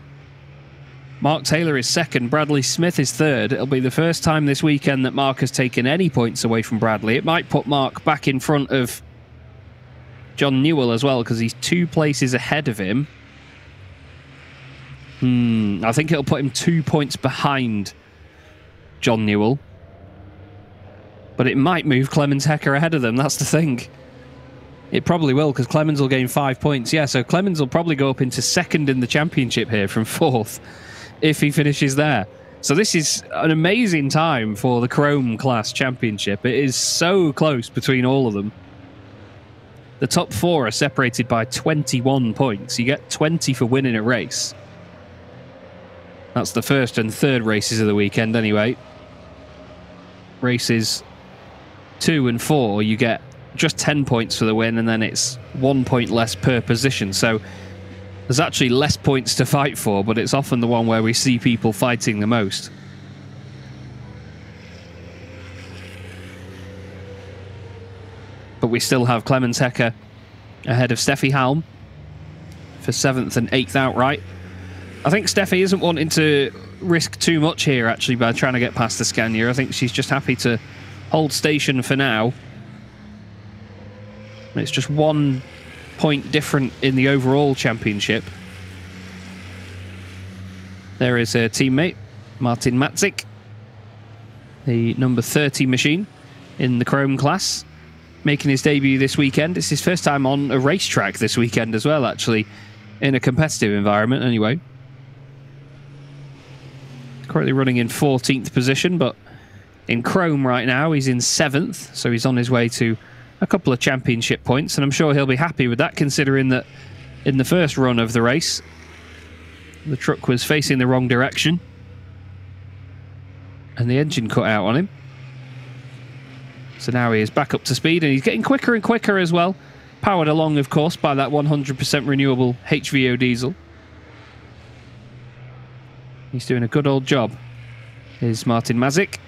Mark Taylor is second. Bradley Smith is third. It'll be the first time this weekend that Mark has taken any points away from Bradley. It might put Mark back in front of John Newell as well, because he's 2 places ahead of him. I think it'll put him 2 points behind John Newell. But it might move Clemens Hecker ahead of them. That's the thing. It probably will, because Clemens will gain 5 points. Yeah, so Clemens will probably go up into second in the championship here from fourth if he finishes there. So this is an amazing time for the Chrome Class Championship. It is so close between all of them. The top 4 are separated by 21 points. You get 20 for winning a race. That's the first and third races of the weekend anyway. Races 2 and 4, you get just 10 points for the win, and then it's 1 point less per position. So there's actually less points to fight for, but it's often the one where we see people fighting the most. But we still have Clemens Hecker ahead of Steffi Halm for 7th and 8th outright. I think Steffi isn't wanting to risk too much here, actually, by trying to get past the Scania. I think she's just happy to hold station for now. It's just 1 point different in the overall championship. There is her teammate, Martin Matzik, the number 30 machine in the Chrome class, making his debut this weekend. It's his first time on a racetrack this weekend as well, actually, in a competitive environment anyway. Currently running in 14th position, but in Chrome right now he's in 7th, so he's on his way to a couple of championship points, and I'm sure he'll be happy with that, considering that in the first run of the race the truck was facing the wrong direction and the engine cut out on him. So now he is back up to speed, and he's getting quicker and quicker as well, powered along of course by that 100% renewable HVO diesel. He's doing a good old job. Here's Martin Matzik.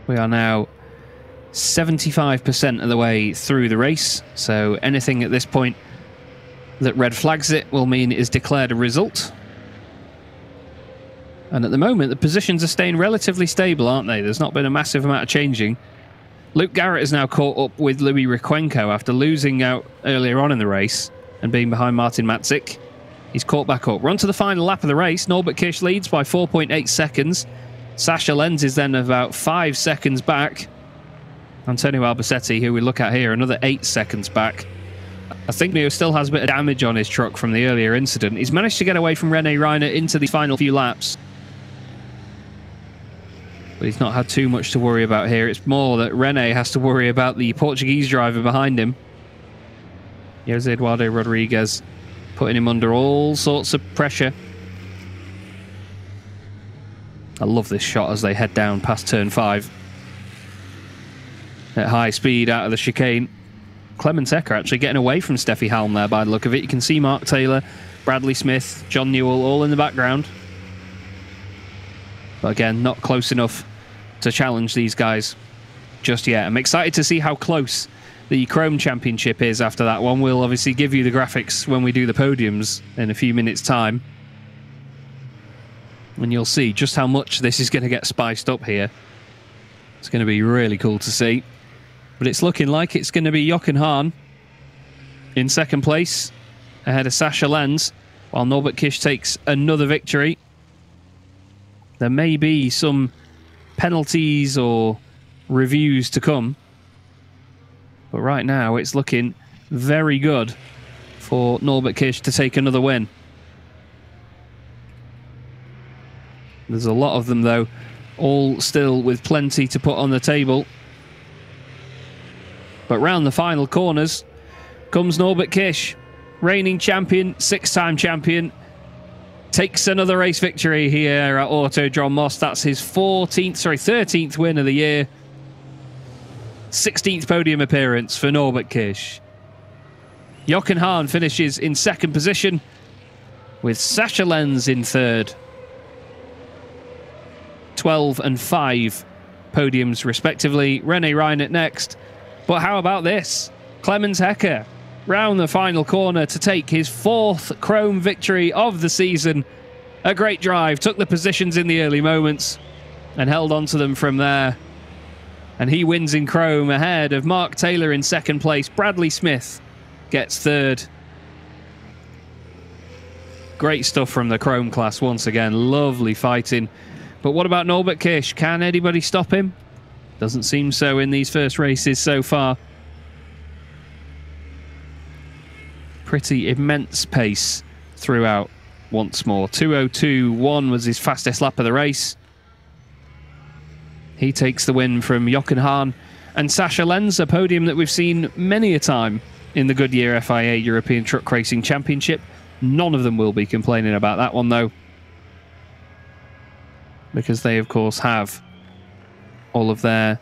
We are now 75% of the way through the race, so anything at this point that red flags it will mean it is declared a result. And at the moment, the positions are staying relatively stable, aren't they? There's not been a massive amount of changing. Luke Garrett is now caught up with Louis Riquenco after losing out earlier on in the race and being behind Martin Matzik. He's caught back up. We're on to the final lap of the race. Norbert Kish leads by 4.8 seconds. Sasha Lenz is then about 5 seconds back. Antonio Albacetti, who we look at here, another 8 seconds back. I think Mio still has a bit of damage on his truck from the earlier incident. He's managed to get away from René Reiner into the final few laps, but he's not had too much to worry about here. It's more that René has to worry about the Portuguese driver behind him. Jose Eduardo Rodriguez putting him under all sorts of pressure. I love this shot as they head down past turn 5. At high speed out of the chicane. Clemens Hecker actually getting away from Steffi Halm there by the look of it. You can see Mark Taylor, Bradley Smith, John Newell all in the background. But again, not close enough to challenge these guys just yet. I'm excited to see how close the Chrome Championship is after that one. We'll obviously give you the graphics when we do the podiums in a few minutes' time. And you'll see just how much this is going to get spiced up here. It's going to be really cool to see. But it's looking like it's going to be Jochen Hahn in second place, ahead of Sasha Lenz, while Norbert Kish takes another victory. There may be some penalties or reviews to come, but right now it's looking very good for Norbert Kish to take another win. There's a lot of them, though, all still with plenty to put on the table. But round the final corners comes Norbert Kish, reigning champion, 6-time champion, takes another race victory here at Autodrom Most. That's his 13th win of the year. 16th podium appearance for Norbert Kish. Jochen Hahn finishes in second position, with Sasha Lenz in third. 12 and 5 podiums respectively. René Reiner next. But how about this? Clemens Hecker round the final corner to take his 4th Chrome victory of the season. A great drive, took the positions in the early moments and held on to them from there. And he wins in Chrome ahead of Mark Taylor in second place. Bradley Smith gets third. Great stuff from the Chrome class once again. Lovely fighting. But what about Norbert Kish? Can anybody stop him? Doesn't seem so in these first races so far. Pretty immense pace throughout once more. 2:02.1 was his fastest lap of the race. He takes the win from Jochen Hahn and Sasha Lenz, a podium that we've seen many a time in the Goodyear FIA European Truck Racing Championship. None of them will be complaining about that one, though, because they, of course, have all of their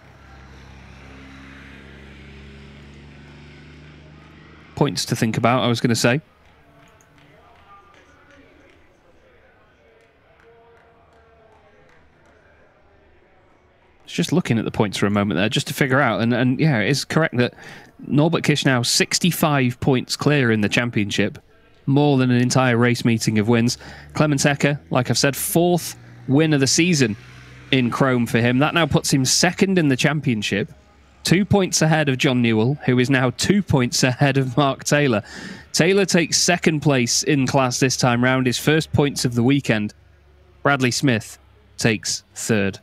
points to think about, I was going to say. Just looking at the points for a moment there, just to figure out, and yeah, it is correct that Norbert Kish now 65 points clear in the championship, more than an entire race meeting of wins. Clemens Hecker, like I've said, 4th win of the season in Chrome for him. That now puts him 2nd in the championship, 2 points ahead of John Newell, who is now 2 points ahead of Mark Taylor. Taylor takes 2nd place in class this time round, his first points of the weekend. Bradley Smith takes 3rd.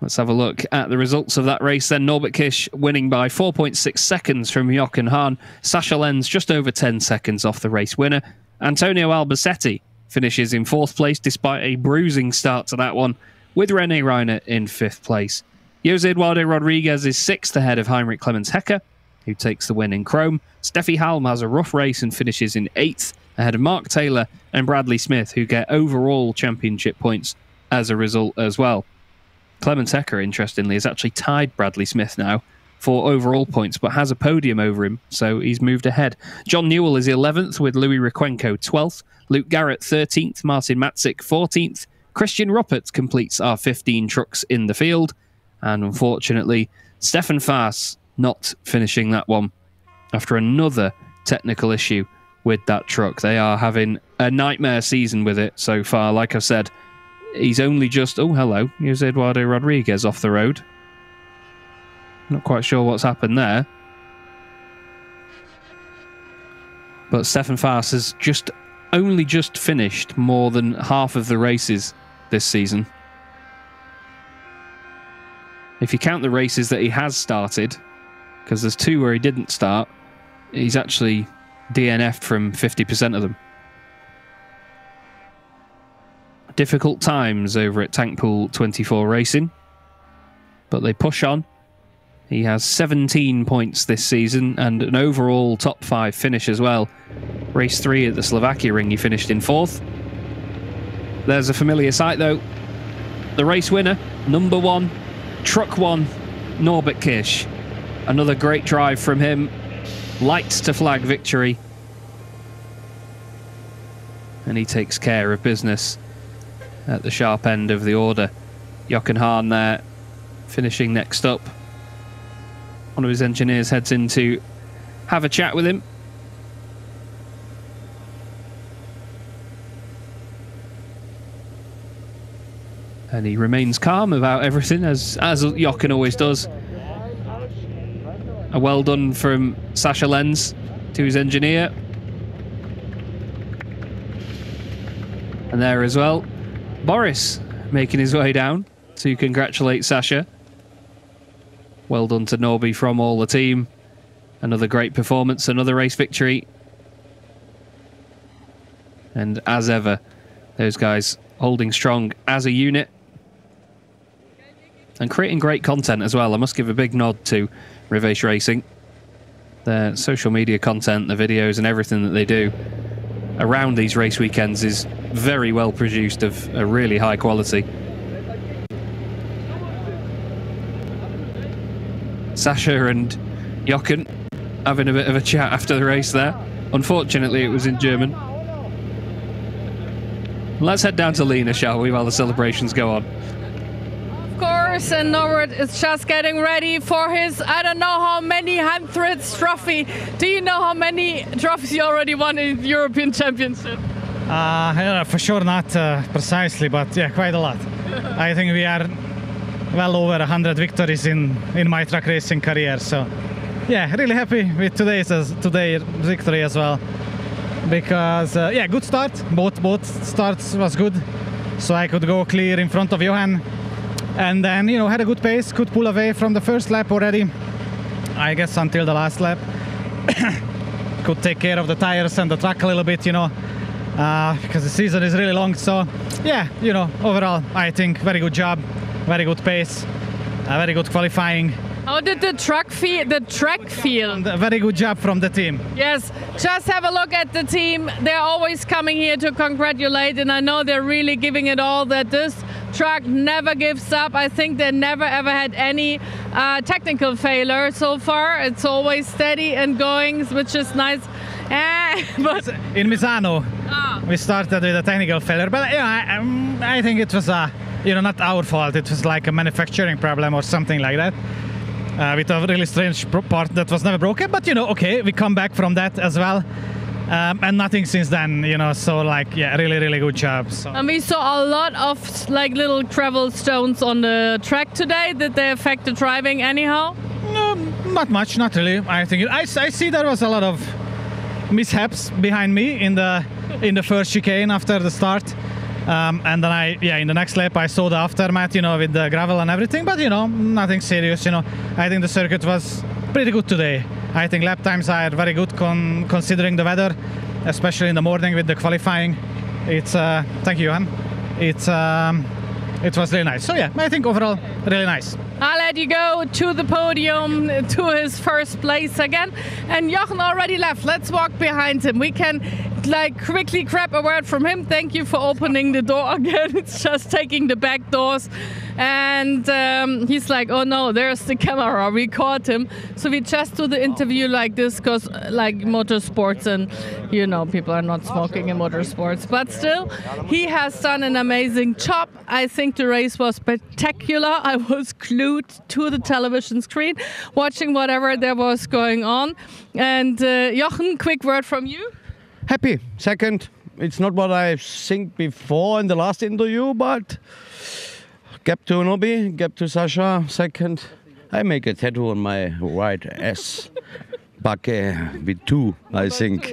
Let's have a look at the results of that race then. Norbert Kish winning by 4.6 seconds from Jochen Hahn. Sasha Lenz just over 10 seconds off the race winner. Antonio Albacete finishes in 4th place despite a bruising start to that one, with René Reiner in 5th place. Jose Eduardo Rodriguez is 6th ahead of Heinrich Clemens Hecker, who takes the win in Chrome. Steffi Halm has a rough race and finishes in 8th ahead of Mark Taylor and Bradley Smith, who get overall championship points as a result as well. Clemens Hecker, interestingly, has actually tied Bradley Smith now for overall points, but has a podium over him, so he's moved ahead. John Newell is 11th, with Louis Requenco 12th, Luke Garrett 13th, Martin Matzik 14th. Christian Ruppert completes our 15 trucks in the field, and unfortunately, Stefan Faas not finishing that one after another technical issue with that truck. They are having a nightmare season with it so far. Like I said, he's only just... Oh, hello. Here's Eduardo Rodriguez off the road. Not quite sure what's happened there. But Stefan Faas has only just finished more than half of the races this season. If you count the races that he has started, because there's 2 where he didn't start, he's actually DNF'd from 50% of them. Difficult times over at Tankpool 24 Racing, but they push on. He has 17 points this season and an overall top 5 finish as well. Race 3 at the Slovakia Ring, he finished in 4th. There's a familiar sight though. The race winner, number 1, Truck 1, Norbert Kish. Another great drive from him. Lights to flag victory. And he takes care of business at the sharp end of the order. Jochen Hahn there, finishing next up. One of his engineers heads in to have a chat with him. And he remains calm about everything, as Jochen always does. A well done from Sasha Lenz to his engineer. And there as well, Boris making his way down to congratulate Sasha. Well done to Norby from all the team. Another great performance, another race victory. And as ever, those guys holding strong as a unit. And creating great content as well. I must give a big nod to Rivesh Racing. Their social media content, the videos and everything that they do around these race weekends is very well produced, of a really high quality. Sasha and Jochen having a bit of a chat after the race there. Unfortunately, it was in German. Let's head down to Lena, shall we, while the celebrations go on. Of course, and Norbert is just getting ready for his, I don't know how many 100th trophy. Do you know how many trophies he already won in the European Championship? For sure not precisely, but yeah, quite a lot. I think we are well over 100 victories in my truck racing career. So yeah, really happy with today's victory as well. because yeah, good start. Both starts was good, so I could go clear in front of Johan, and then had a good pace, could pull away from the first lap already. I guess until the last lap, could take care of the tires and the track a little bit, because the season is really long. So yeah, overall I think very good job, very good pace, very good qualifying. How did the track feel? And a very good job from the team. Yes, just have a look at the team. They're always coming here to congratulate, and I know they're really giving it all, that this track never gives up. I think they never ever had any technical failure so far. It's always steady and going, which is nice. But in Misano, we started with a technical failure, but I think it was not our fault. It was like a manufacturing problem or something like that. With a really strange part that was never broken, but okay, we come back from that as well, and nothing since then, so like, yeah, really good job. So. And we saw a lot of like little gravel stones on the track today. Did they affect the driving anyhow? No, not much, not really. I think I see there was a lot of mishaps behind me in the first chicane after the start. And then in the next lap I saw the aftermath, with the gravel and everything, but nothing serious. I think the circuit was pretty good today. I think lap times are very good considering the weather, especially in the morning with the qualifying. It's thank you, Johan. It was really nice. So yeah, I think overall really nice. I'll let you go to the podium, to his first place again. And Jochen already left. Let's walk behind him. We can quickly grab a word from him. Thank you for opening the door again. It's just taking the back doors. And he's like, oh no, there's the camera. We caught him. So we just do the interview like this because motorsports and, people are not smoking in motorsports. But still, he has done an amazing job. I think the race was spectacular. I was glued to the television screen, watching whatever there was going on. And Jochen, quick word from you. Happy. Second. It's not what I think before in the last interview, but gap to Nobby, gap to Sasha. Second. I make a tattoo on my right ass. Backe with 2, I think.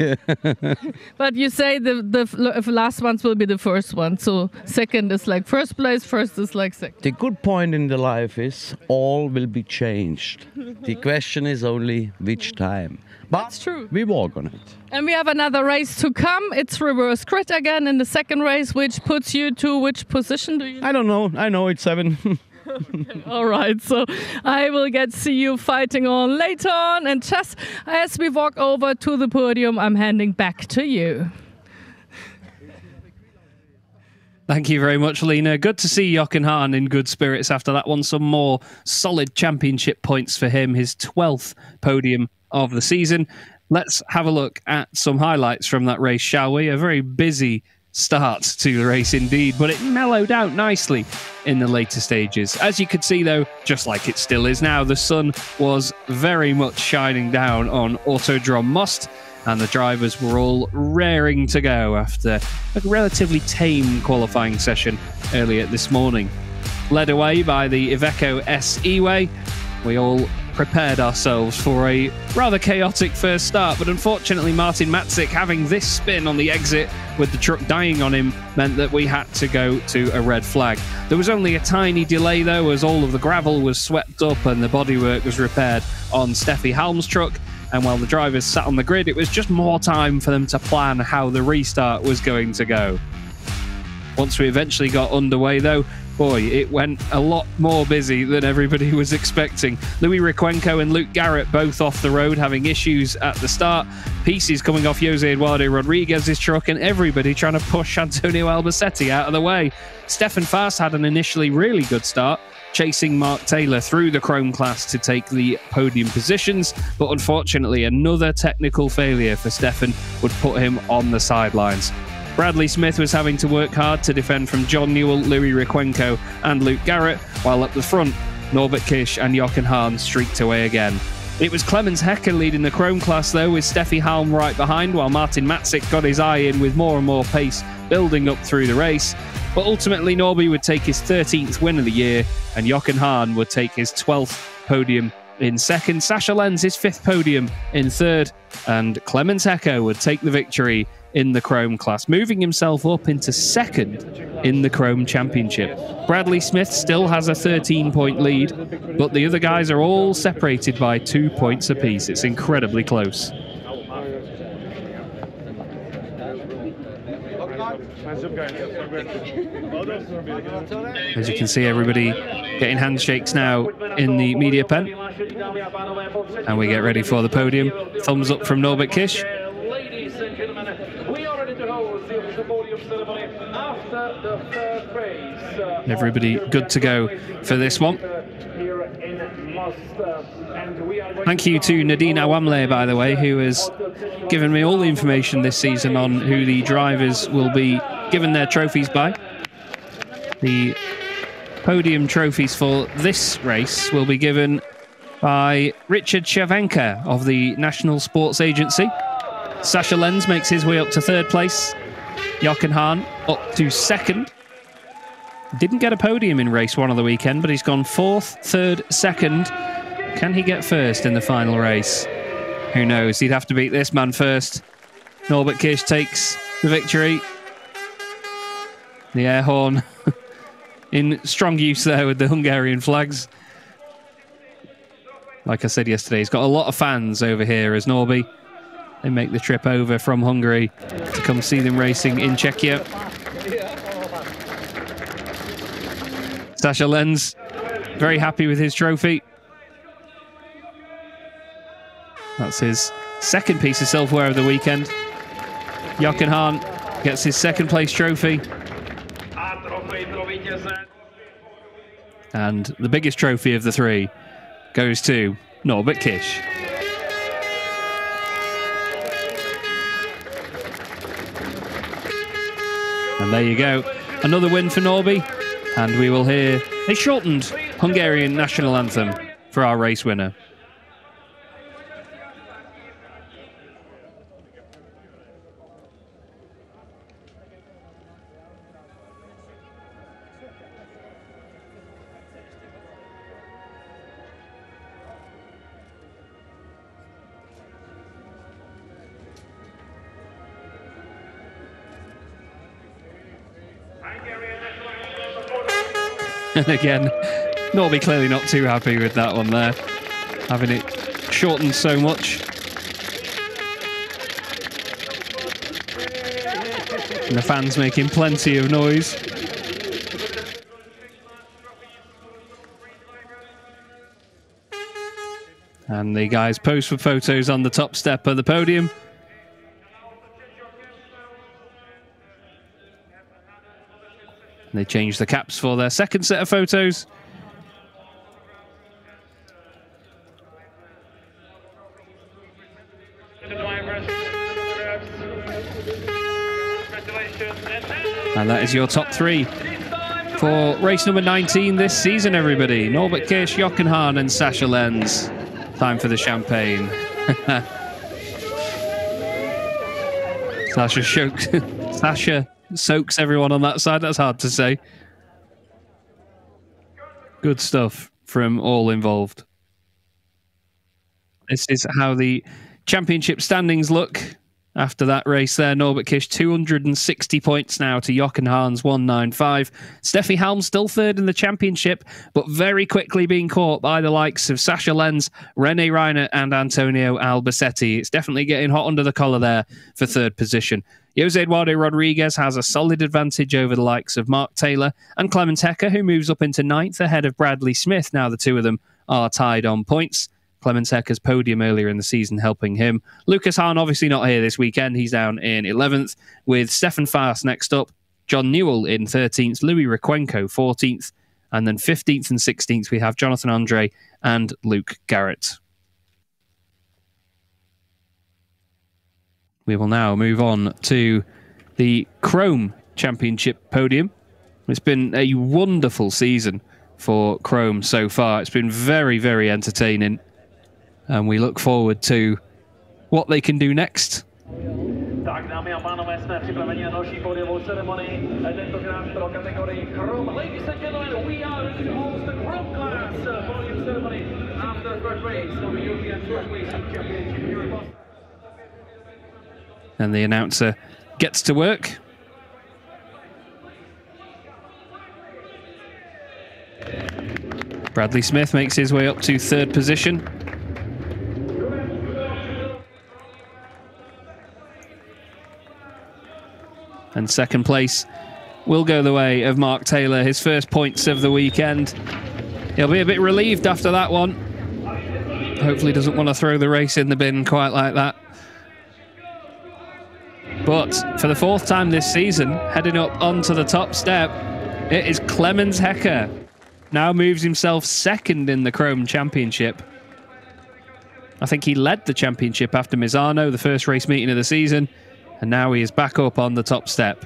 But you say the last ones will be the first one. So second is like first place, first is like second. The good point in the life is all will be changed. The question is only which time. But that's true. We work on it. And we have another race to come. It's reverse grid again in the second race, which puts you to which position do you? I don't know. I know it's 7. Okay, all right, so I will see you fighting on later on, and just as we walk over to the podium, I'm handing back to you. Thank you very much, Lena. Good to see Jochen Hahn in good spirits after that one. Some more solid championship points for him, his 12th podium of the season. Let's have a look at some highlights from that race, shall we? A very busy start to the race indeed, but it mellowed out nicely in the later stages. As you could see though, just like it still is now, the sun was very much shining down on Autodrom Most, and the drivers were all raring to go after a relatively tame qualifying session earlier this morning. Led away by the Iveco S E-Way, we all prepared ourselves for a rather chaotic first start, but unfortunately Martin Matzik having this spin on the exit with the truck dying on him meant that we had to go to a red flag. There was only a tiny delay though, as all of the gravel was swept up and the bodywork was repaired on Steffi Halm's truck, and while the drivers sat on the grid, it was just more time for them to plan how the restart was going to go. Once we eventually got underway though, boy, it went a lot more busy than everybody was expecting. Louis Requenco and Luke Garrett both off the road, having issues at the start. Pieces coming off Jose Eduardo Rodriguez's truck, and everybody trying to push Antonio Albacete out of the way. Stefan Faas had an initially really good start, chasing Mark Taylor through the Chrome class to take the podium positions, but unfortunately another technical failure for Stefan would put him on the sidelines. Bradley Smith was having to work hard to defend from John Newell, Louis Requenco and Luke Garrett, while at the front, Norbert Kish and Jochen Hahn streaked away again. It was Clemens Hecker leading the Chrome class though, with Steffi Halm right behind, while Martin Matzik got his eye in with more and more pace building up through the race. But ultimately Norby would take his 13th win of the year, and Jochen Hahn would take his 12th podium in second. Sascha Lenz his 5th podium in third, and Clemens Hecker would take the victory in the Chrome class, moving himself up into second in the Chrome Championship. Bradley Smith still has a 13-point lead, but the other guys are all separated by 2 points apiece. It's incredibly close. As you can see, everybody getting handshakes now in the media pen. And we get ready for the podium. Thumbs up from Norbert Kish. Ladies and gentlemen, we are ready to hold the official podium ceremony after the third race. Everybody good to go for this one. Thank you to Nadine Awamle, by the way, who has given me all the information this season on who the drivers will be given their trophies by. The podium trophies for this race will be given by Richard Shavanka of the National Sports Agency. Sasha Lenz makes his way up to third place. Jochen Hahn up to second. Didn't get a podium in race one of the weekend, but he's gone fourth, third, second. Can he get first in the final race? Who knows? He'd have to beat this man first. Norbert Kish takes the victory. The air horn in strong use there with the Hungarian flags. Like I said yesterday, he's got a lot of fans over here as Norby. They make the trip over from Hungary to come see them racing in Czechia. Sasha Lenz, very happy with his trophy. That's his second piece of silverware of the weekend. Jochen Hahn gets his second place trophy. And the biggest trophy of the three goes to Norbert Kish. And there you go. Another win for Norby. And we will hear a shortened Hungarian national anthem for our race winner. And again, Norby clearly not too happy with that one there, having it shortened so much. And the fans making plenty of noise. And the guys pose for photos on the top step of the podium. They change the caps for their second set of photos. And that is your top three for race number 19 this season, everybody. Norbert Kish, Jochen Hahn and Sasha Lenz. Time for the champagne. Sasha soaks everyone on that side. That's hard to say. Good stuff from all involved. This is how the championship standings look after that race there. Norbert Kish 260 points now to Jochen Hahn's 195. Steffi Halm still third in the championship, but very quickly being caught by the likes of Sasha Lenz, Rene Reiner and Antonio Albacete. It's definitely getting hot under the collar there for third position. Jose Eduardo Rodriguez has a solid advantage over the likes of Mark Taylor and Clement Hecker, who moves up into ninth ahead of Bradley Smith. Now the two of them are tied on points. Clement Hecker's podium earlier in the season helping him. Lucas Hahn obviously not here this weekend. He's down in 11th with Stefan Faas next up. John Newell in 13th. Louis Requenco 14th. And then 15th and 16th we have Jonathan Andre and Luke Garrett. We will now move on to the Chrome Championship podium. It's been a wonderful season for Chrome so far. It's been very, very entertaining. And we look forward to what they can do next. Tak, dámy a pánové, jsme připraveni na další pódiovou ceremonii, tentokrát pro kategorii Chrome. Ladies and gentlemen, we are ready to host the Chrome class podium ceremony after the first race of the European Truck Racing Championship. And the announcer gets to work. Bradley Smith makes his way up to 3rd position. And 2nd place will go the way of Mark Taylor, his first points of the weekend. He'll be a bit relieved after that one. Hopefully doesn't want to throw the race in the bin quite like that. But for the 4th time this season, heading up onto the top step, it is Clemens Hecker. Now moves himself 2nd in the Chrome Championship. I think he led the championship after Misano, the first race meeting of the season, and now he is back up on the top step.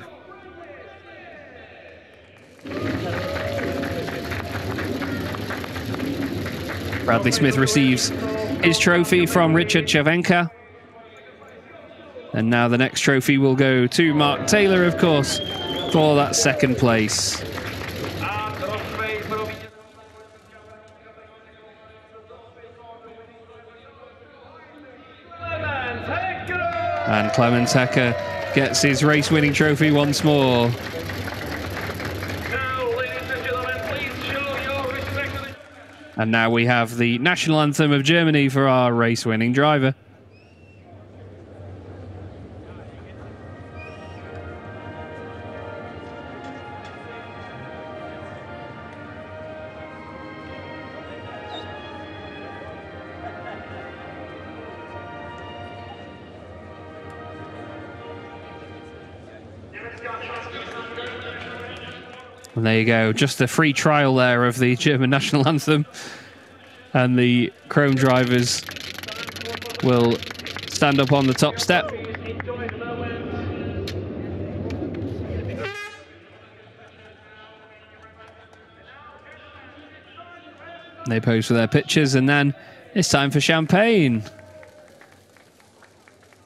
Bradley Smith receives his trophy from Richard Cervenka. And now the next trophy will go to Mark Taylor, of course, for that 2nd place. And Clemens Hecker gets his race-winning trophy once more. And now we have the national anthem of Germany for our race-winning driver. And there you go, just a free trial there of the German national anthem. And the Chrome drivers will stand up on the top step. They pose for their pictures, and then it's time for champagne.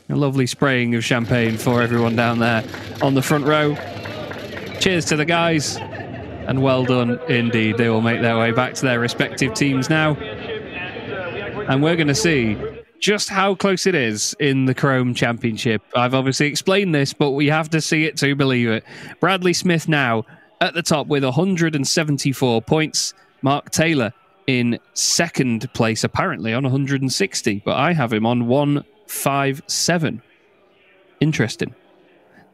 A lovely spraying of champagne for everyone down there on the front row. Cheers to the guys, and well done indeed. They will make their way back to their respective teams now. And we're going to see just how close it is in the Chrome Championship. I've obviously explained this, but we have to see it to believe it. Bradley Smith now at the top with 174 points. Mark Taylor in 2nd place, apparently on 160, but I have him on 157. Interesting.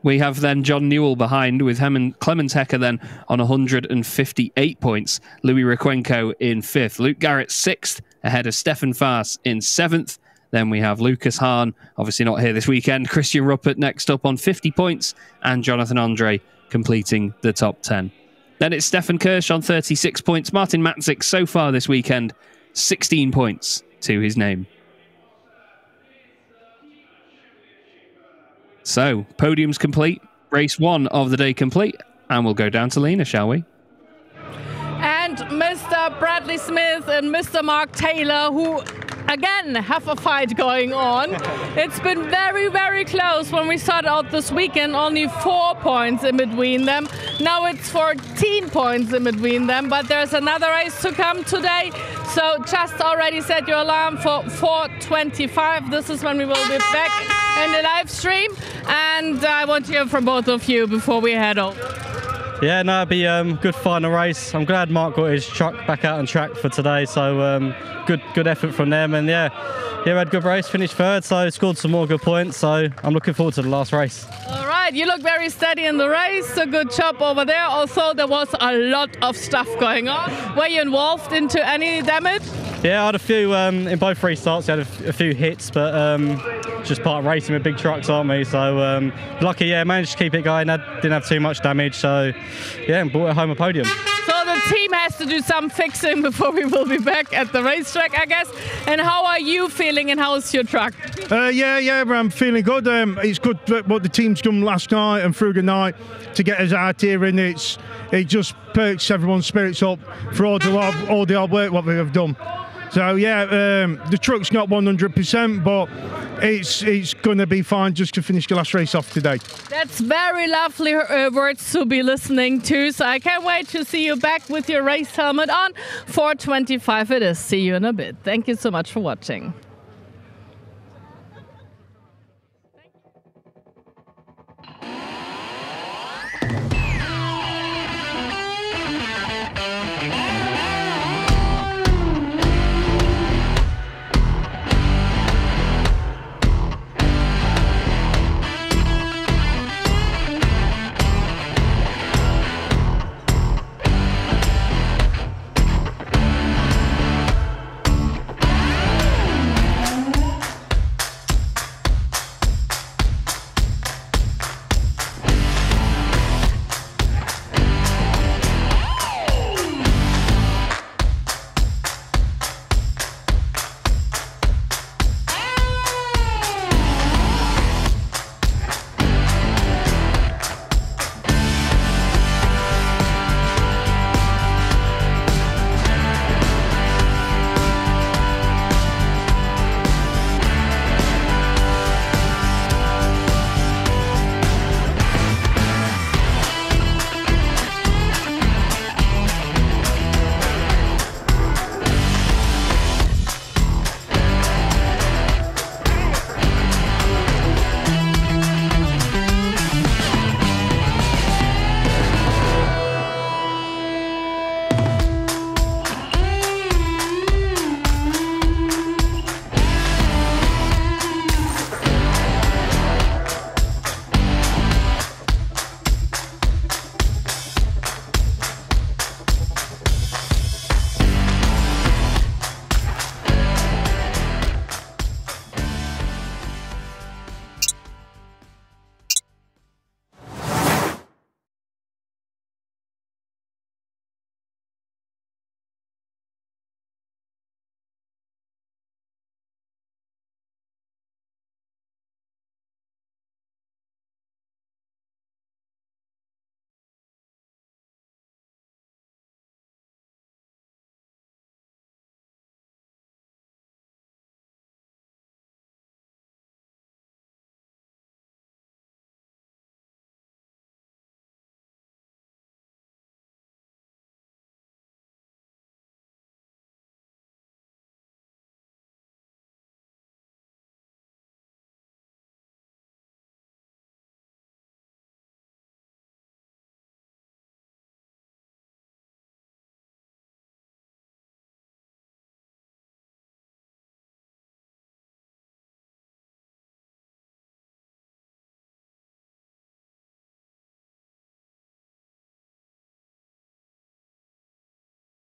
We have then John Newell behind with him and Clemens Hecker then on 158 points. Louis Requenco in 5th. Luke Garrett 6th ahead of Stefan Faas in 7th. Then we have Lucas Hahn, obviously not here this weekend. Christian Ruppert next up on 50 points. And Jonathan Andre completing the top 10. Then it's Stefan Kirsch on 36 points. Martin Matzik so far this weekend, 16 points to his name. So, podium's complete, race 1 of the day complete, and we'll go down to Lena, shall we? And Mr. Bradley Smith and Mr. Mark Taylor, who again have a fight going on. It's been very, very close when we started out this weekend, only 4 points in between them. Now it's 14 points in between them, but there's another race to come today. So just already set your alarm for 4:25. This is when we will be back in the live stream. And I want to hear from both of you before we head off. Yeah, no, it'd be good final race. I'm glad Mark got his truck back out on track for today, so good effort from them. And yeah, we had a good race, finished 3rd, so scored some more good points. So I'm looking forward to the last race. All right, you look very steady in the race. A good job over there. Also, there was a lot of stuff going on. Were you involved into any damage? Yeah, I had a few in both restarts. I had a few hits, but just part of racing with big trucks, aren't we? So lucky, yeah, managed to keep it going. Didn't have too much damage, so yeah, and brought it home a podium. So the team has to do some fixing before we will be back at the racetrack, I guess. And how are you feeling, and how's your truck? Yeah, I'm feeling good. It's good what the team's done last night and through the night to get us out here, and it just perks everyone's spirits up for all the hard work what we have done. So yeah, the truck's not 100%, but it's going to be fine just to finish the last race off today. That's very lovely words to be listening to. So I can't wait to see you back with your race helmet on. 4:25 it is. See you in a bit. Thank you so much for watching.